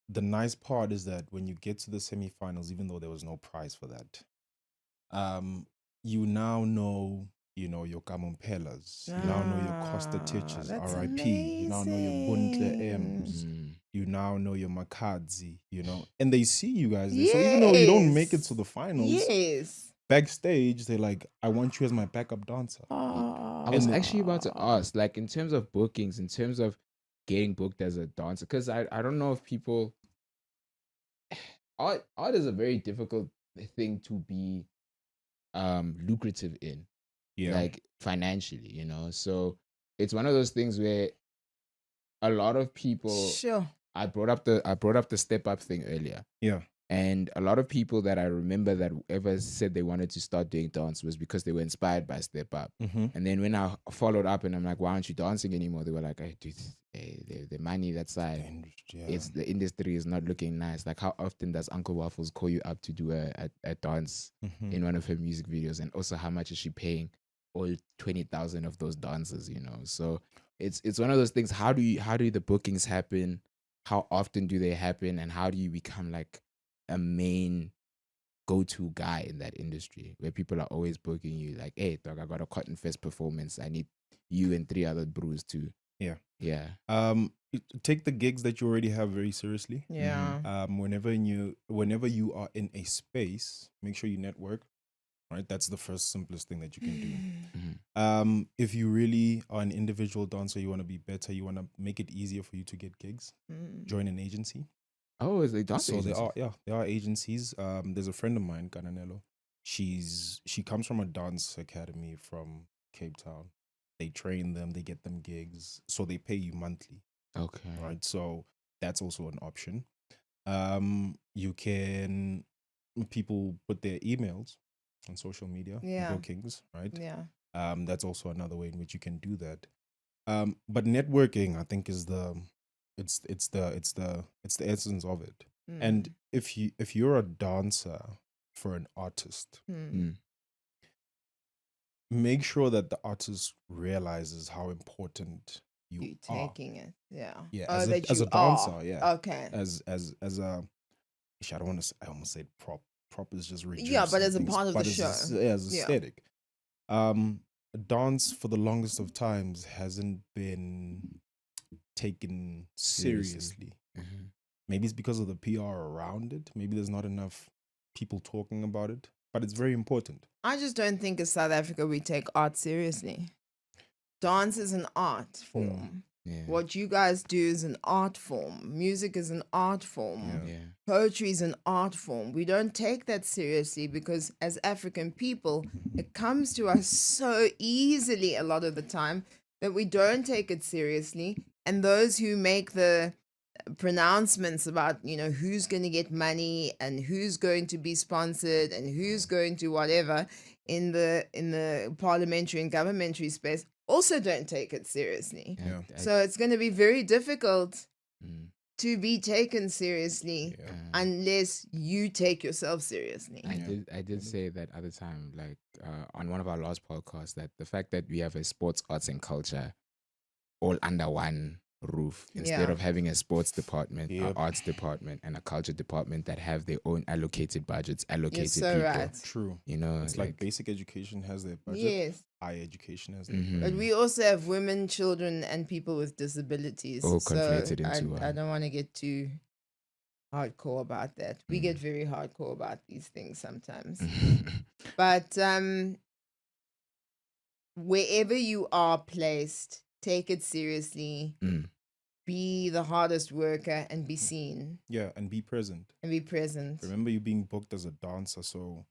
the nice part is that when you get to the semifinals, even though there was no prize for that, you now know, your Kamompelas. You now know your Costa Titches, R.I.P. You now know your Buntle M's. you now know your Makadzi, you know, and they see you guys there. So even though you don't make it to the finals, Yes. backstage, they're like, I want you as my backup dancer. I was And- actually about to ask, like, in terms of bookings, in terms of getting booked as a dancer, because I don't know if people art is a very difficult thing to be lucrative in, Yeah. like financially, you know. So it's one of those things where a lot of people Sure. I brought up the step up thing earlier. Yeah. And a lot of people that I remember that ever said they wanted to start doing dance was because they were inspired by Step Up. Mm-hmm. And then when I followed up and I'm like, why aren't you dancing anymore? They were like, hey, dude, the money that side, it's the industry is not looking nice. Like, how often does Uncle Waffles call you up to do a dance Mm-hmm. in one of her music videos? And also, how much is she paying all 20,000 of those dancers? You know, so it's one of those things. How do the bookings happen? How often do they happen? And how do you become like a main go-to guy in that industry where people are always booking you like, hey dog, I got a Cotton Fest performance, I need you and 3 other brews to yeah Take the gigs that you already have very seriously. Yeah. Whenever you are in a space, make sure you network. Right, that's the first simplest thing that you can do. Mhm. If you really are an individual dancer, you want to be better, you want to make it easier for you to get gigs, join an agency. Oh, is it dance So agencies? there are agencies. There's a friend of mine, Gananelo. She comes from a dance academy from Cape Town. They train them, they get them gigs, so they pay you monthly. Okay. Right, so that's also an option. You can people put their emails on social media, Yeah. bookings, right? Yeah. That's also another way in which you can do that. But networking, I think, is the essence of it. And if you're a dancer for an artist, Mm. make sure that the artist realizes how important you are. taking it. Yeah. Yeah, Oh, as that a you dancer, are. yeah. Okay. As a, I don't want to. I almost said prop. Prop is just reducing Yeah, but as a things, part of the but show. as Yeah. aesthetic. Dance for the longest of times hasn't been taken seriously. Mhm. Maybe it's because of the PR around it. Maybe there's not enough people talking about it, but it's very important. I just don't think in South Africa we take art seriously. Dance is an art form. Yeah. What you guys do is an art form. Music is an art form. Yeah. Yeah. Poetry is an art form. We don't take that seriously because as African people, it comes to us so easily a lot of the time that we don't take it seriously. And those who make the pronouncements about, who's going to get money and who's going to be sponsored and who's going to whatever in the parliamentary and governmentary space also don't take it seriously. Yeah. So it's going to be very difficult Mm. to be taken seriously Yeah. unless you take yourself seriously. I did say that other time, like on one of our last podcasts, that the fact that we have a sports, arts, and culture all under one roof instead Yeah. of having a sports department, an Yep. arts department, and a culture department that have their own allocated budgets, You're allocated so people. right. True. You know, It's like basic education has their budget. Yes. Higher education has their Mhm. But we also have women, children, and people with disabilities. All so conflated into I one. don't want to get too hardcore about that. We get very hardcore about these things sometimes. But wherever you are placed, take it seriously. Mm. Be the hardest worker and be seen Yeah, and be present. and be present. Remember, you're being booked as a dancer, so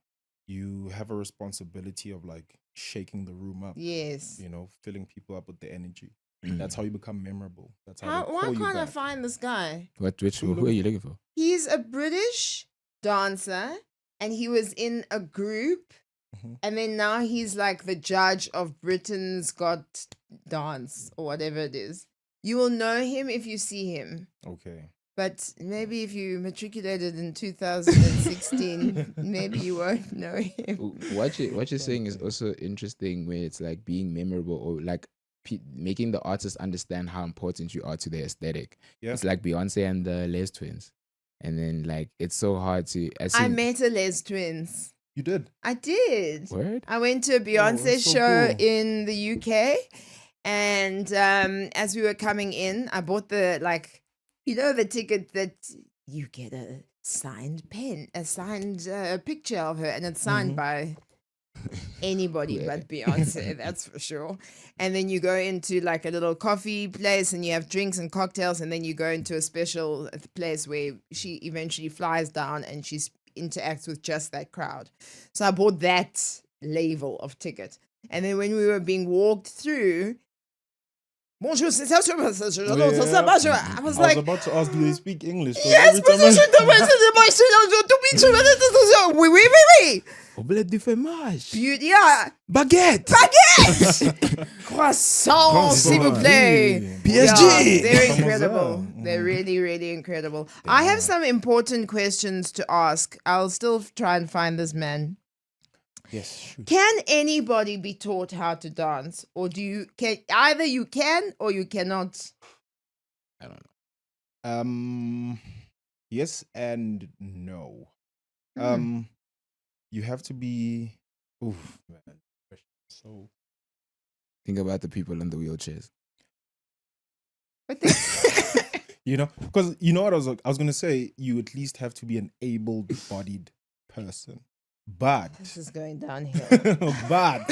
you have a responsibility of like shaking the room up. Yes. You know, filling people up with the energy. Mm. That's how you become memorable. That's how they Why call you can't I back. find this guy? Who are you looking for? He's a British dancer and he was in a group. Mhm. And then now he's like the judge of Britain's Got Dance or whatever it is. You will know him if you see him. Okay. But maybe if you matriculated in 2016, maybe you won't know him. What you're saying is also interesting, where it's like being memorable or like making the artist understand how important you are to their aesthetic. Yeah. It's like Beyonce and the Les Twins, and then like it's so hard to. I met a Les Twins. You did. I did. Word? I went to a Beyonce that's so show cool. in the UK, and as we were coming in, I bought the You know the ticket that you get a signed pen, a signed picture of her, and it's signed by anybody Yeah. but Beyonce, that's for sure. And then you go into like a little coffee place and you have drinks and cocktails, and then you go into a special place where she eventually flies down and she interacts with just that crowd. So I bought that level of ticket. And then when we were being walked through, bonjour, c'est ça, I was I was like, about to ask, do they speak English? 'Cause yes, every time oui, oui, oui, oui. Omelette du fromage. Yeah, Baguette. croissant, s'il vous plaît. PSG. Yeah, they're Comment incredible. ça? They're really, really incredible. I have some important questions to ask. I'll still try and find this man. Yes, shoot. Can anybody be taught how to dance, or do you can either you can or you cannot? I don't know. Yes and no. Hmm. You have to be. Oof, man. So Think about the people in the wheelchairs. But they- you know, because you know what I was gonna say. You at least have to be an able-bodied person, but this is going downhill. but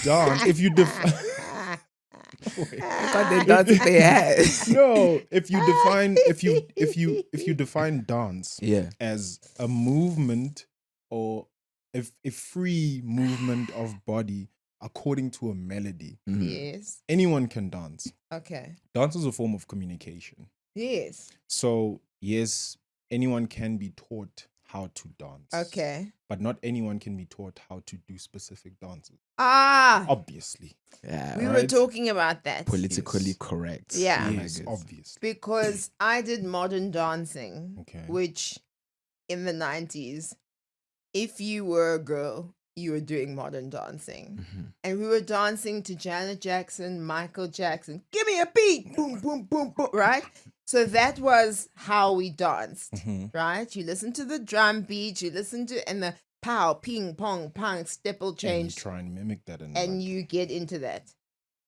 Don, if you define. But they dance if they had. No, if you define dance Yeah. as a movement or a free movement of body according to a melody, Mhm. Yes. anyone can dance. Okay. Dance is a form of communication. Yes. So yes, anyone can be taught how to dance. Okay. But not anyone can be taught how to do specific dances. Ah, Obviously. Yeah. we were right. talking about that. Politically Yes. correct. Yeah. Oh my Yes, goodness. obviously. Because I did modern dancing, Okay. which in the 90s, if you were a girl, you were doing modern dancing. Mhm. And we were dancing to Janet Jackson, Michael Jackson. Give me a beat. Boom, boom, boom, boom. Right? So that was how we danced. Mhm. Right? You listen to the drum beat, you listen to, and the pow, ping, pong, pong, step will And you change. try and mimic that and And you get into that.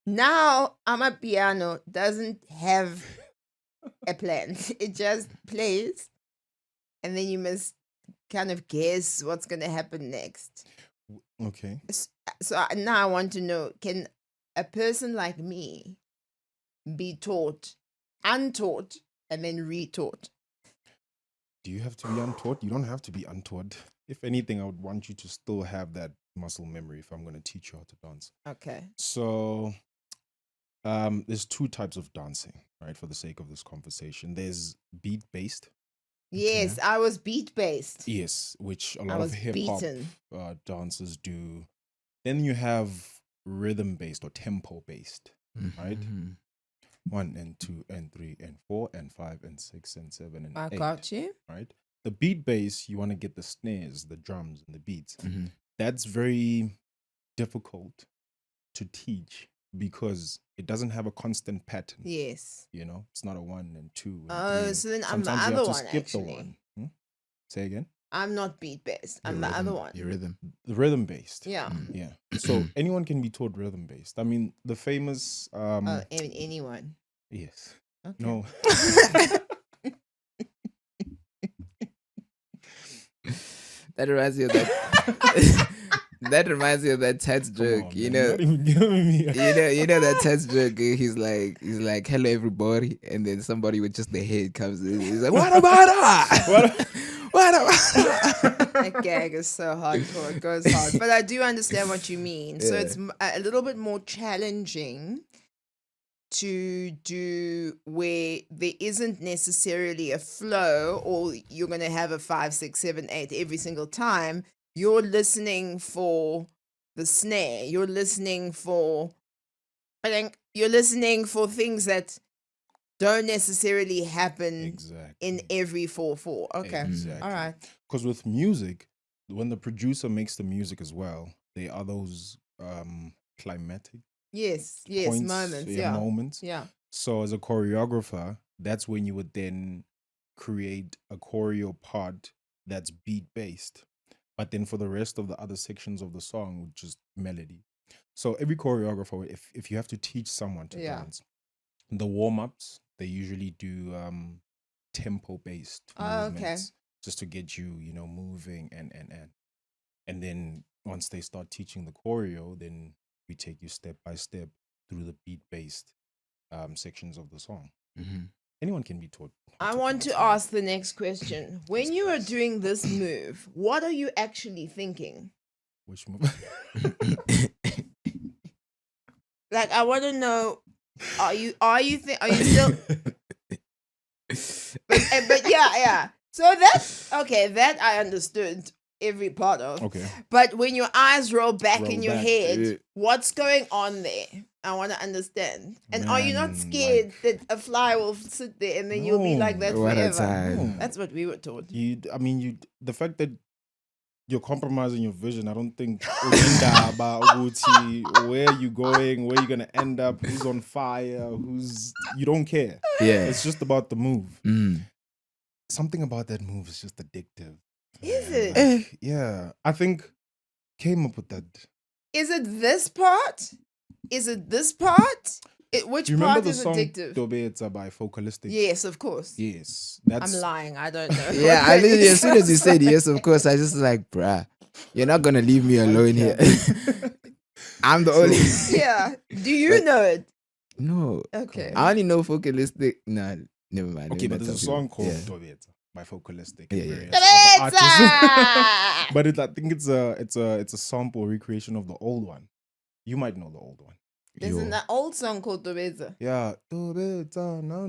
Now, Amapiano doesn't have a plan. It just plays, and then you must kind of guess what's going to happen next. Okay. So now I want to know, can a person like me be taught, untaught, and then retaught? Do you have to be untaught? You don't have to be untaught. If anything, I would want you to still have that muscle memory if I'm going to teach you how to dance. Okay. So, there's two types of dancing, right? For the sake of this conversation, there's beat-based. Yes, I was beat based. Yes, which a I lot of was hip hop beaten. dancers do. Then you have rhythm-based or tempo-based. Right. Mhm. 1 and 2 and 3 and 4 and 5 and 6 and 7 and I 8. got you. Right. The beat bass, you want to get the snares, the drums, and the beats. Mhm. That's very difficult to teach because it doesn't have a constant pattern. Yes. You know, it's not a 1 and 2. And Oh, 3 and so then I'm the sometimes you other have to one, skip actually. the one. Hmm? Say again. I'm not beat based. I'm Your the rhythm- other one. Your rhythm. The rhythm based. Yeah. Yeah. So anyone can be taught rhythm based. I mean, the famous. Anyone. Yes. Okay. No. That reminds me of that. That reminds me of that Tats Come joke. on, You man, know, you're not even giving me. you know that Tats joke. He's like, "Hello, everybody," and then somebody with just the head comes in. He's like, "What about that? What about that?" That gag is so hardcore. It goes hard. But I do understand what you mean. So Yeah. it's a little bit more challenging to do where there isn't necessarily a flow or you're going to have a 5, 6, 7, 8 every single time. You're listening for the snare. You're listening for, you're listening for things that don't necessarily happen Exactly. in every 4/4. Okay. Exactly. All right. Because with music, when the producer makes the music as well, there are those climatic Yes. points, Moments. Yeah. moments. Yeah. So as a choreographer, that's when you would then create a choreo part that's beat based. But then for the rest of the other sections of the song, just melody. So every choreographer, if you have to teach someone to Yeah. dance, the warm ups they usually do tempo based Oh, okay. movements just to get you, moving and then once they start teaching the choreo, then we take you step by step through the beat based sections of the song. Mhm. Anyone can be taught. how I want dance, to man. ask the next question. When you are doing this move, what are you actually thinking? Which move? Like, I want to know. Are you still? But yeah. So that I understood every part of. Okay. But when your eyes roll back Roll in your back, head, what's going on there? I want to understand. And are you not Man, scared that a fly will sit there and then you'll be like that What a forever? time. That's what we were taught. The fact that you're compromising your vision, I don't think about where you going, where you're gonna end up, who's on fire, you don't care. Yeah. It's just about the move. Mm. Something about that move is just addictive. Is man. it? Like, yeah. I think came up with that. Is it this part? Is it this part? Which Do you remember part the is song addictive? Dobeta by Focalistic? Yes, of course. Yes. I'm That's lying. I don't know. Yeah, what I that literally, is. as soon as you said yes, of course, I just like, bruh, you're not gonna leave me alone here. I'm the only. Yeah. Do you know it? No, Okay. I only know Focalistic. Nah, never mind. okay, let me but not there's a tell song people. called Yeah. Dobeta by Focalistic Yeah, and yeah. various other artists. Dobeta! But I think it's a sample recreation of the old one. You might know the old one. There's Yo. an old song called Dobeta. Yeah. Dobeta, no,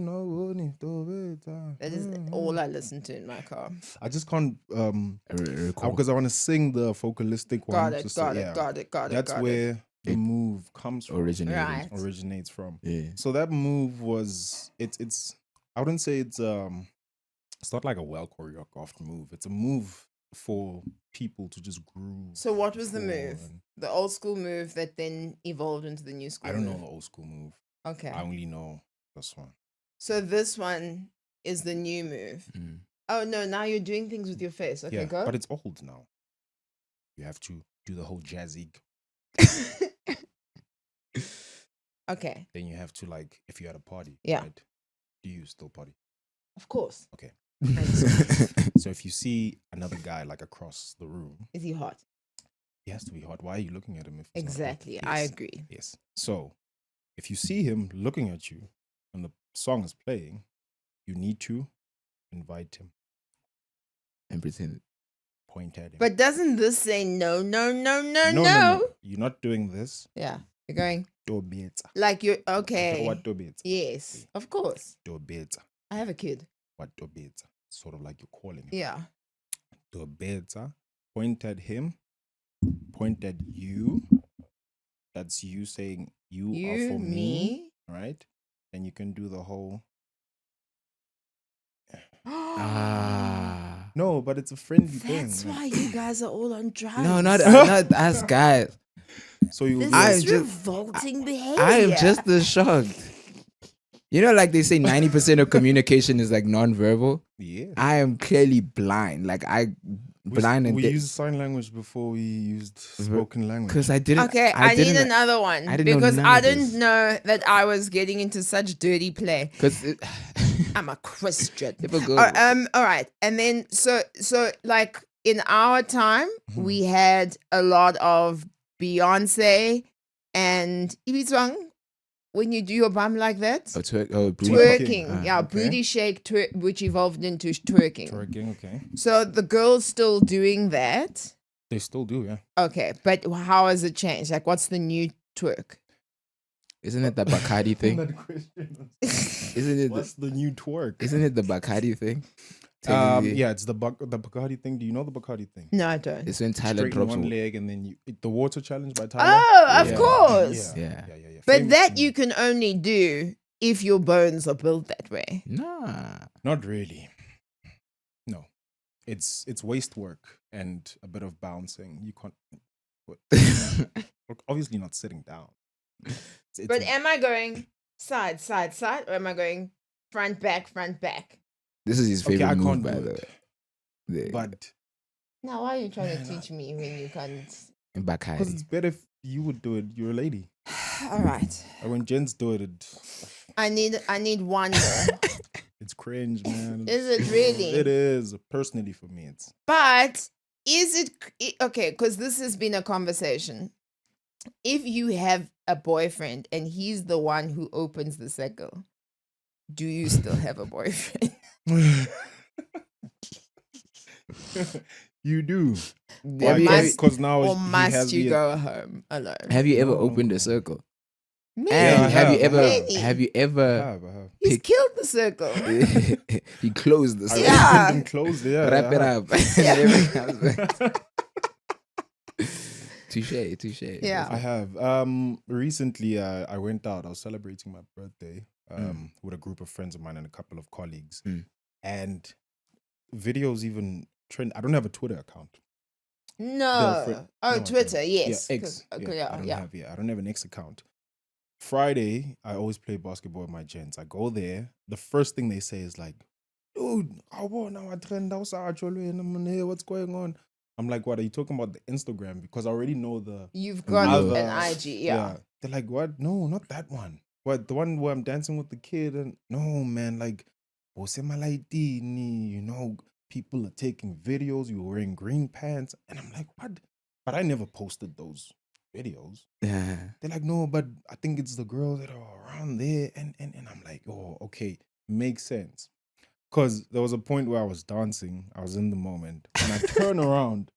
Dobeta. That is all I listen to in my car. I just can't Recall. because I want to sing the Focalistic one. Got it, just got so- it, yeah. got it, got it. That's got it. where the It move comes from. originated. Right. From. Yeah. So that move was it's I wouldn't say it's not like a well choreographed move. It's a move for people to just groove. So what was the for move? and- The old school move that then evolved into the new school I don't know move? the old school move. Okay. I only know this one. So this one is the new move. Mm. Oh, no, now you're doing things with your face. Okay, Yeah, go. but it's old now. You have to do the whole jazzy. Okay, Then you have to like if you're at a party. Yeah. Right? Do you still party? of course. Okay. Thanks. So if you see another guy like across the room, Is he hot? he has to be hot. Why are you looking at him if he's not hot? Exactly. I Yes. agree. Yes. So if you see him looking at you and the song is playing, you need to invite him, And pretend. point at him. But doesn't this say no, no, no, no, no? no. You're not doing this. Yeah, you're going Dobeta. like you're okay. What dobeta? Yes, of course. Dobeta. I have a kid. What dobeta? Sort of like you're calling him. Yeah. Dobeta. Point at him. Point at you. That's you saying you are for me. Right? And you can do the whole. Ah. No, but it's a friendly thing. That's like- why you guys are all on drugs. No, not us guys. So you. This I is just- revolting behavior. I am just as shocked. You know, like they say 90% of communication is like non-verbal. Yeah. I am clearly blind. Like blind and we used sign language before we used spoken language. because I didn't. Okay, I need didn't- another one I didn't know because none I of didn't this. know that I was getting into such dirty play. Because I'm a Christian. typical. All right, and then so like in our time, we had a lot of Beyonce and Ibizwang. When you do your bum like that, booty. twerking, yeah, okay. booty shake, which evolved into twerking. Twerking, okay. So the girls still doing that. They still do, yeah. Okay, but how has it changed? Like, what's the new twerk? Isn't it the Bacardi thing? Isn't it? What's the new twerk? Isn't it the Bacardi thing? Technically, Yeah, it's the Bacardi thing. Do you know the Bacardi thing? No, I don't. It's when Tyler Straighten drops. one leg and then the water challenge by Tyler. Oh, of Yeah. course. Yeah. But Famous that thing. you can only do if your bones are built that way. Nah. Not really. No. It's waist work and a bit of bouncing. You can't obviously not sitting down. It's But am I going side, side, side, or am I going front, back, front, back? This is his okay, favorite I move, can't by do the it. way. The But Now, why are you trying to teach me when you can't? because Bacardi. it's better if you would do it. You're a lady. All right. And when gents do it, I need one more. It's cringe, man. Is it really? It is. Personally, for me, it's. But is it okay? Because this has been a conversation. If you have a boyfriend and he's the one who opens the circle, do you still have a boyfriend? You do. Or must, Because now or he must has you the- go home alone? Have you ever No. opened a circle? Me? Yeah, I And have you have, I ever have. have you I ever have. He's pick- killed the circle. he closed the I circle? Yeah. opened and closed it. Yeah, Wrap it I have. up. Never comes back. Touche. Yeah. I have. Recently, I went out. I was celebrating my birthday with a group of friends of mine and a couple of colleagues. Mm. And videos even trend. I don't have a Twitter account. No. Oh, No, Twitter. Yeah, Yes. X. 'Cause- Yeah, okay, I don't yeah. have. Yeah, I don't have an X account. Friday, I always play basketball with my gents. I go there. The first thing they say is like, "Dude, what's going on?" I'm like, "What are you talking about? The Instagram?" Because I already know the You've got other- an IG. Yeah. They're like, "What? No, not that one. What? The one where I'm dancing with the kid?" And no, man, like, you know, people are taking videos. You're wearing green pants, and I'm like, "What?" But I never posted those videos. Yeah. They're like, "No, but I think it's the girls that are around there." And I'm like, "Oh, okay, makes sense." Because there was a point where I was dancing, I was in the moment, and I turn around,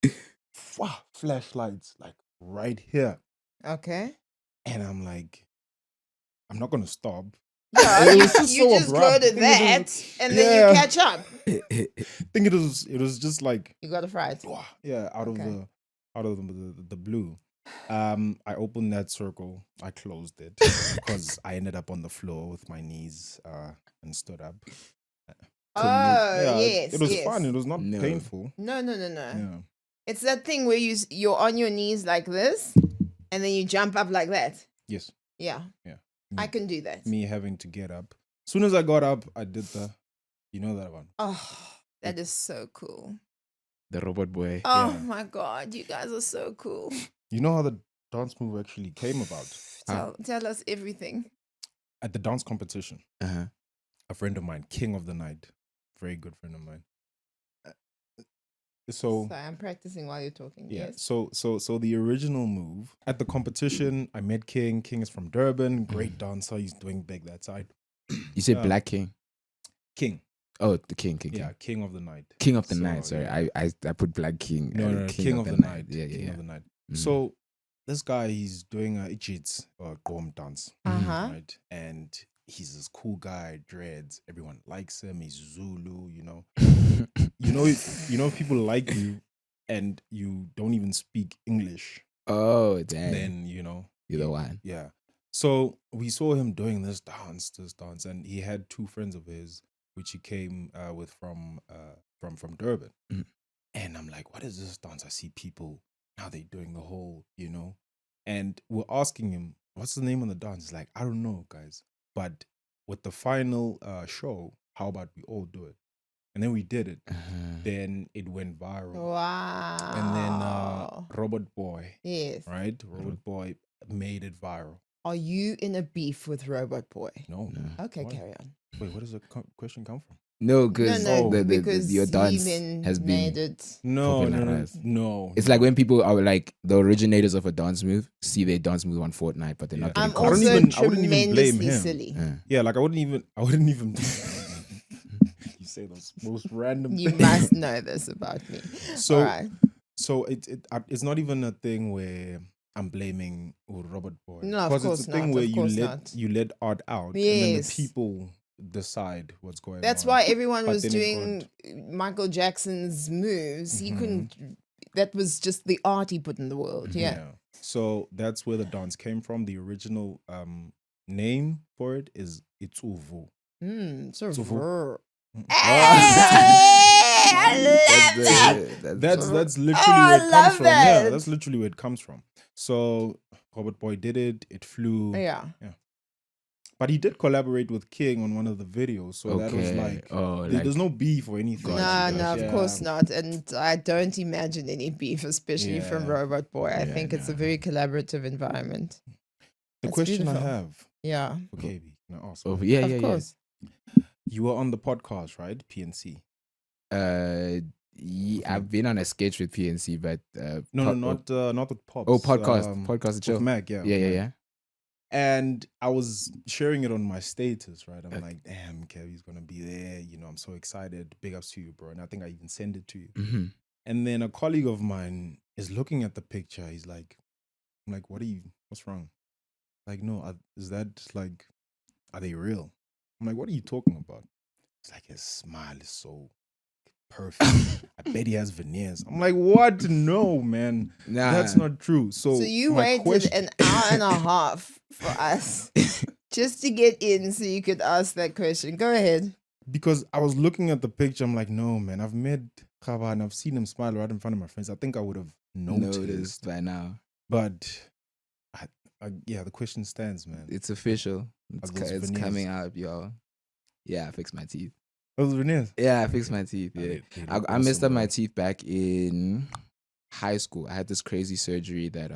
flashlights like right here, Okay. and I'm like, I'm not gonna stop. Yeah, It you, was just you so just abrupt. loaded I think it that was- and then Yeah. you catch up. I think it was just like, You got a fright. yeah, out Okay. of the blue. I opened that circle, I closed it because I ended up on the floor with my knees and stood up. Oh, Yeah, yes. it was yes. fun. It was not No. painful. No. Yeah. It's that thing where you're on your knees like this and then you jump up like that. Yes. Yeah. Yeah. I can do that. Me having to get up. As soon as I got up, I did you know that one. Oh, that is so cool. The robot boy. Oh Yeah. my God. You guys are so cool. You know how the dance move actually came about? Tell us everything. At the dance competition, Uh-huh. a friend of mine, King of the Night, very good friend of mine. So Sorry, I'm practicing while you're talking. yeah, Yes. so the original move at the competition, I met King. King is from Durban, great dancer. He's doing big that side. You said Um, Black King. King, Oh, the King. yeah, King of the Night. King of the So, Night. Sorry, yeah. I put Black King. No, King of the Night. Yeah. King of the Night. Mm. So this guy, he's doing a Ichits or Gom dance, Uh-huh. right? And he's this cool guy, dreads. Everyone likes him. He's Zulu, you know. You know, if people like you and you don't even speak English, Oh, damn. then you know You're the one. Yeah. So we saw him doing this dance, and he had two friends of his, which he came with from Durban. Mm. And I'm like, what is this dance? I see people now they're doing the whole, you know. And we're asking him, what's the name of the dance? He's like, I don't know, guys. But with the final show, how about we all do it? And then we did it. Uh-huh. Then it went viral. Wow. And then Robot Boy, Yes. right? Robot Boy made it viral. Are you in a beef with Robot Boy? No. No. Okay, Why? carry on. Wait, where does the question come from? No, because No, the your dance he then has made been. it. No. popularized. It's like when people are like the originators of a dance move see their dance move on Fortnite, but they're not Yeah. getting I'm I don't calls. also even- I wouldn't even blame tremendously him. silly. Yeah, like I wouldn't even. You say those most random. You things. must know this about me. So- All right. So it's not even a thing where I'm blaming Robert Boy. No, of because course it's a thing not, where of course not. you let art out, and then Yes. the people decide what's going on. That's why everyone But was then it doing Michael Jackson's moves. He Mhm. couldn't. That was just the art he put in the world. Yeah. So that's where the dance came from. The original name for it is Itsuvu. So So ver- That's literally I where it comes love from. Yeah, that. that's literally where it comes from. So Robert Boy did it. It flew. Yeah. But he did collaborate with King on one of the videos. So that was like, there's no beef or anything. Gotcha, No, gotcha. of course not. And I don't imagine any beef, especially from Yeah. Robot Boy. I Yeah, think it's a no. very collaborative environment. The That's question beautiful. I have Yeah. for KB, Can I ask? Oh, yeah, Of yeah, course. You were on the podcast, right? PNC. yeah. With I've been on a sketch with PNC, but No, not with Pops. podcast With show. Mac, yeah. Yeah, with yeah, Mac. yeah. And I was sharing it on my status, right? I'm like, damn, Kevy's gonna be there. You know, I'm so excited. Big ups to you, bro. And I think I even sent it to you. Mm-hmm. And then a colleague of mine is looking at the picture. He's like, I'm like, what's wrong? Like, no, is that like, are they real? I'm like, what are you talking about? It's like his smile is so perfect. I bet he has veneers. I'm like, what? No, man. Nah, That's not true. So you my waited question, an hour and a half for us just to get in so you could ask that question. Go ahead. because I was looking at the picture, I'm like, no, man, I've met Khaba and I've seen him smile right in front of my friends. I think I would have noticed. by now. But yeah, the question stands, man. It's official. Are those It's veneers? coming out, y'all. Yeah, I fixed my teeth. Those veneers. Yeah, I fixed my teeth. Ah, Yeah, they look I messed awesome, up my bro. teeth back in high school. I had this crazy surgery that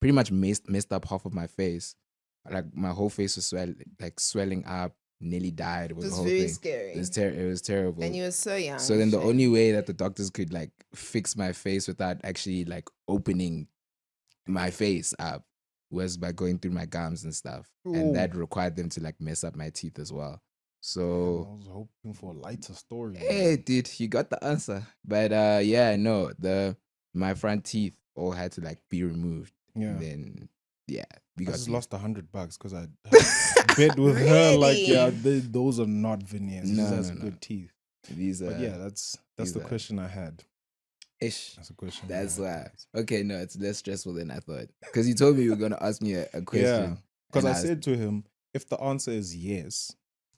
pretty much messed up half of my face. Like my whole face was swelling up, nearly died. It It was was the whole very thing. scary. It was terrible. And you were so young. So then the shame. only way that the doctors could like fix my face without actually like opening my face up was by going through my gums and stuff. And that required them to like mess up my teeth as well. I So was hoping for a lighter story. hey, dude, you got the answer. But yeah, no, my front teeth all had to like be removed. Yeah. And then yeah, we I got just these. lost $100 because I bet with her like, yeah, Really? those are not veneers. No, She has no. good teeth. These But yeah, that's these the are- question I had. ish. That's a question. That's I why. had. Okay, no, it's less stressful than I thought. Because you told me you were gonna ask me a Yeah, question. because and I said to him, if the answer is yes,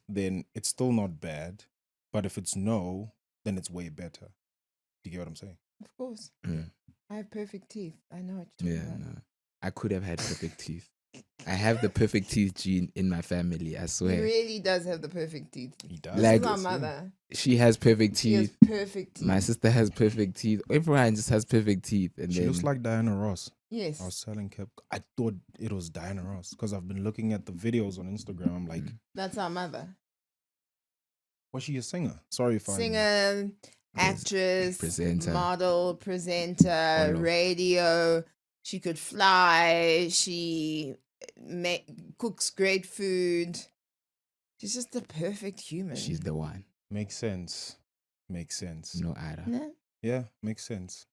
then it's still not bad. But if it's no, then it's way better. Do you get what I'm saying? Of course. Mm. I have perfect teeth. I know what you're Yeah, talking about. no. I could have had perfect teeth. I have the perfect teeth gene in my family, I He swear. really does have the perfect teeth. He does. This Like- is our Yes, yeah. mother. She has perfect She has teeth. perfect teeth. My sister has perfect teeth. Everyone just has perfect teeth. And She then looks like Diana Ross. Yes. I was selling Cap. I thought it was Diana Ross because I've been looking at the videos on Instagram. I'm like, That's our mother. was she a singer? Sorry if I. Singer, actress, presenter. model, presenter, All of- radio. She could fly. She cooks great food. She's just the perfect human. she's the one. Makes sense. Makes sense. No Ada. No? Yeah, makes sense.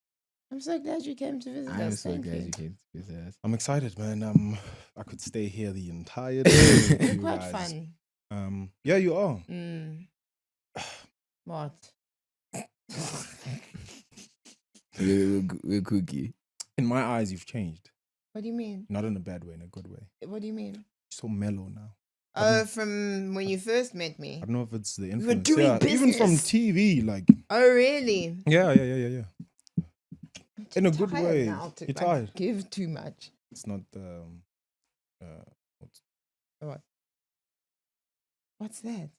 I'm so glad you came to visit I am us. so Thank glad you. you came to visit us. I'm excited, man. I could stay here the entire day. with you Quite guys. fun. Yeah, you are. Mm. What? We're cookie. In my eyes, you've changed. What do you mean? Not in a bad way, in a good way. What do you mean? You're so mellow now. Oh, from when you first met me. I don't know if it's the were influence. doing Yeah, even from business. TV, like Oh, really? yeah. I'm In a too good tired way. now to, You're like, tired. give too much. It's not What's that?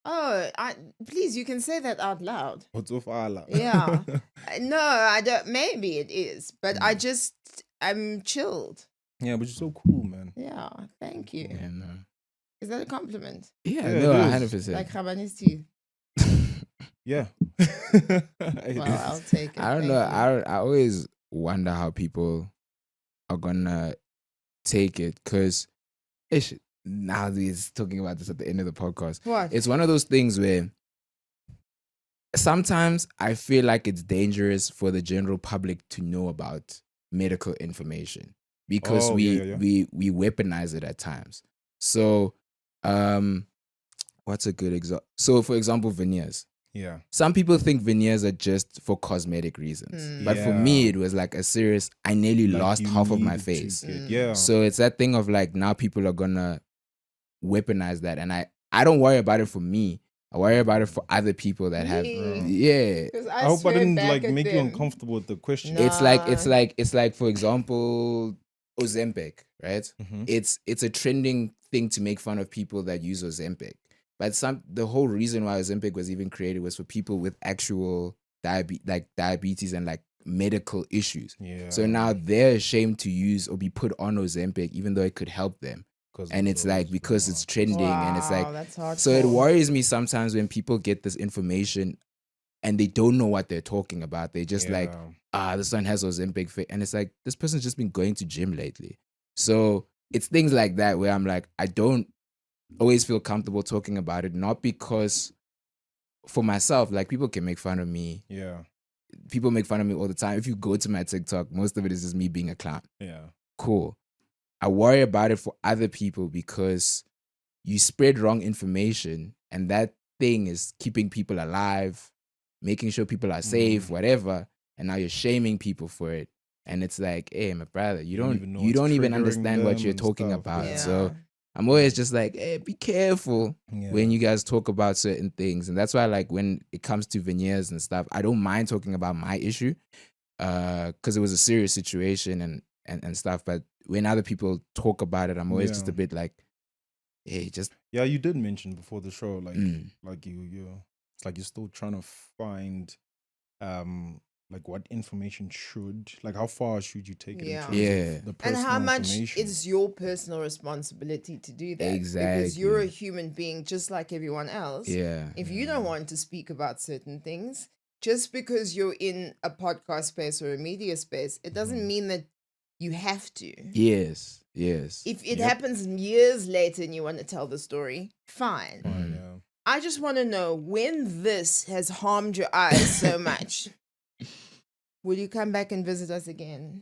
Oh, please, you can say that out loud. what's off Allah. Yeah. No, I don't. Maybe it is, but Mm. I'm chilled. Yeah, but you're so cool, man. Yeah, thank you. Yeah, no. Is that a compliment? Yeah, Yeah, no, it is. 100%. Like Khabani's teeth. Yeah. Well, I'll take it. I don't thank know. you. I always wonder how people are gonna take it because now he's talking about this at the end of the podcast. What? It's one of those things where sometimes I feel like it's dangerous for the general public to know about medical information because Oh, yeah. we weaponize it at times. So, what's a good example? So, for example, veneers. Yeah. Some people think veneers are just for cosmetic reasons, Mm. but for me, Yeah. it was like a serious. I nearly Like, lost you half of my need to face. get- Mm. Yeah. So it's that thing of like now people are gonna weaponize that, and I don't worry about it for me. I worry about it for other people that have Really? yeah. Because I hope I swear didn't back like at make you them. uncomfortable with the question. No. It's like for example Ozempic, right? Mhm. It's a trending thing to make fun of people that use Ozempic. But the whole reason why Ozempic was even created was for people with actual diabetes and like medical issues. Yeah. So now they're ashamed to use or be put on Ozempic even though it could help them. and it's like because it's trending, and it's like Wow, that's hardcore. so it worries me sometimes when people get this information and they don't know what they're talking about. They just like, this one has Ozempic fit, and it's like this person's just been going to gym lately. So it's things like that where I'm like, I don't always feel comfortable talking about it, not because for myself, like people can make fun of me. Yeah. People make fun of me all the time. If you go to my TikTok, most of it is just me being a clown. Yeah. Cool. I worry about it for other people because you spread wrong information, and that thing is keeping people alive, making sure people are safe, whatever. And now you're shaming people for it. And it's like, hey, my brother, you don't even understand what you're talking about. Yeah. So I'm always just like, hey, be careful when you guys talk about certain things. And that's why, like, when it comes to veneers and stuff, I don't mind talking about my issue because it was a serious situation and stuff. But when other people talk about it, I'm always just a bit like, hey, just... Yeah, you did mention before the show, like it's like you're still trying to find like what information should, like how far should you take it in terms of the personal and how much information. it's your personal responsibility to do that. Exactly. Because you're a human being just like everyone else. Yeah. If you don't want to speak about certain things, just because you're in a podcast space or a media space, it doesn't mean that you have to. Yes. If it happens years later and you want to tell the story, fine. Yeah. I just want to know, when this has harmed your eyes so much, will you come back and visit us again?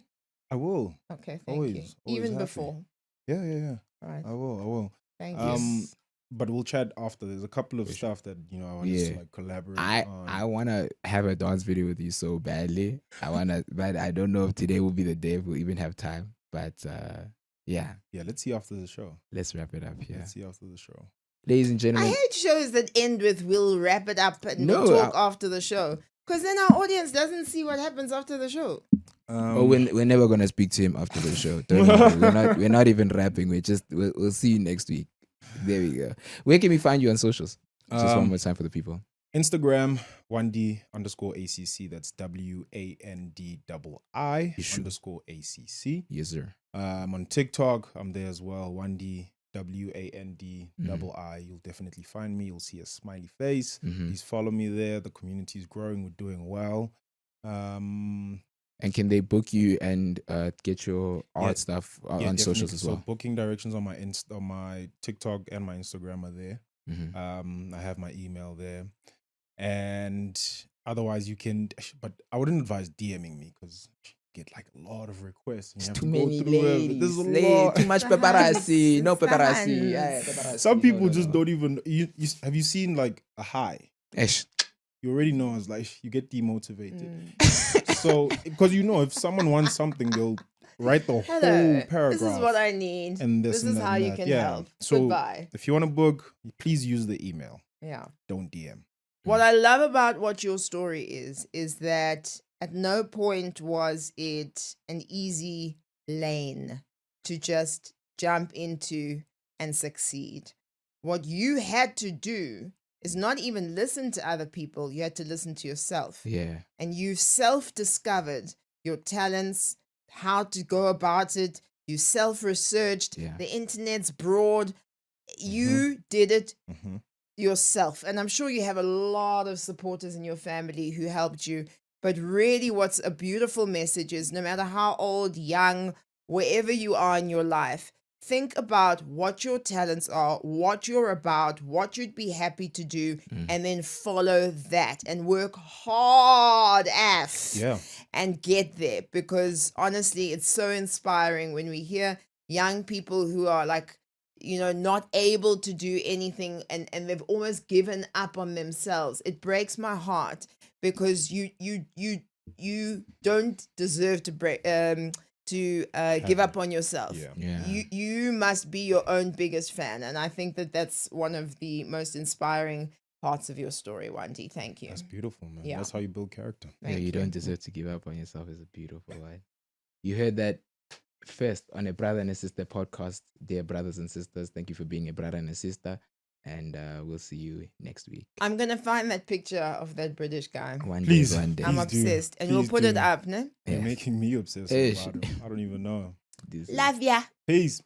I will. Okay, thank Always, you. always Even happy. before. Yeah. All right. I will. Thank you. But we'll chat after. There's a couple of stuff that I want us to like collaborate on. I want to have a dance video with you so badly. But I don't know if today will be the day we'll even have time. But yeah. Yeah, let's see after the show. Let's wrap it up here. Let's see after the show. Ladies and I gentlemen. hate shows that end with "we'll wrap it up" and we'll talk after the show. Because then our audience doesn't see what happens after the show. We're never gonna speak to him after the show. Don't worry. We're not even rapping. We'll see you next week. There we go. Where can we find you on socials? Just one more time for the people. Instagram, WANDII_ACC. That's WANDII_ACC. Yes, sir. On TikTok, I'm there as well. WANDII, WANDII. You'll definitely find me. You'll see a smiley face. Please follow me there. The community is growing. We're doing well. And can they book you and get your art stuff on socials as well? So booking directions on my TikTok and my Instagram are there. I have my email there. And otherwise you can, but I wouldn't advise DMing me because you get like a lot of requests. And you have too to many go through ladies. There's a lot. Too much paparazzi. No paparazzi. Yeah, paparazzi. Some people just don't even, have you seen like a high? Esh. You already know it's like you get demotivated. So, because if someone wants something, they'll write the whole paragraph. This is what I need. And this is how you can help. So Goodbye. if you want to book, please use the email. Yeah. Don't DM. What I love about what your story is that at no point was it an easy lane to just jump into and succeed. What you had to do is not even listen to other people. You had to listen to yourself. Yeah. And you self-discovered your talents, how to go about it. You self-researched. Yeah. The internet's broad. You did it yourself. And I'm sure you have a lot of supporters in your family who helped you. But really what's a beautiful message is, no matter how old, young, wherever you are in your life, think about what your talents are, what you're about, what you'd be happy to do, and then follow that and work hard and get there. Because honestly, it's so inspiring when we hear young people who are like, not able to do anything and they've almost given up on themselves. It breaks my heart because you don't deserve to give up on yourself. You must be your own biggest fan, and I think that's one of the most inspiring parts of your story, WANDII. Thank you. That's beautiful, man. Yeah. That's how you build character. You don't deserve to give up on yourself. Is a beautiful one. You heard that first on a brother and a sister podcast. Dear brothers and sisters, thank you for being a brother and a sister, and we'll see you next week. I'm gonna find that picture of that British guy. One Please. day. I'm Please obsessed, and we'll Please put it do. up, no? You're Yeah. making me obsessed Ish. about him. I don't even know. This- Love ya. Peace.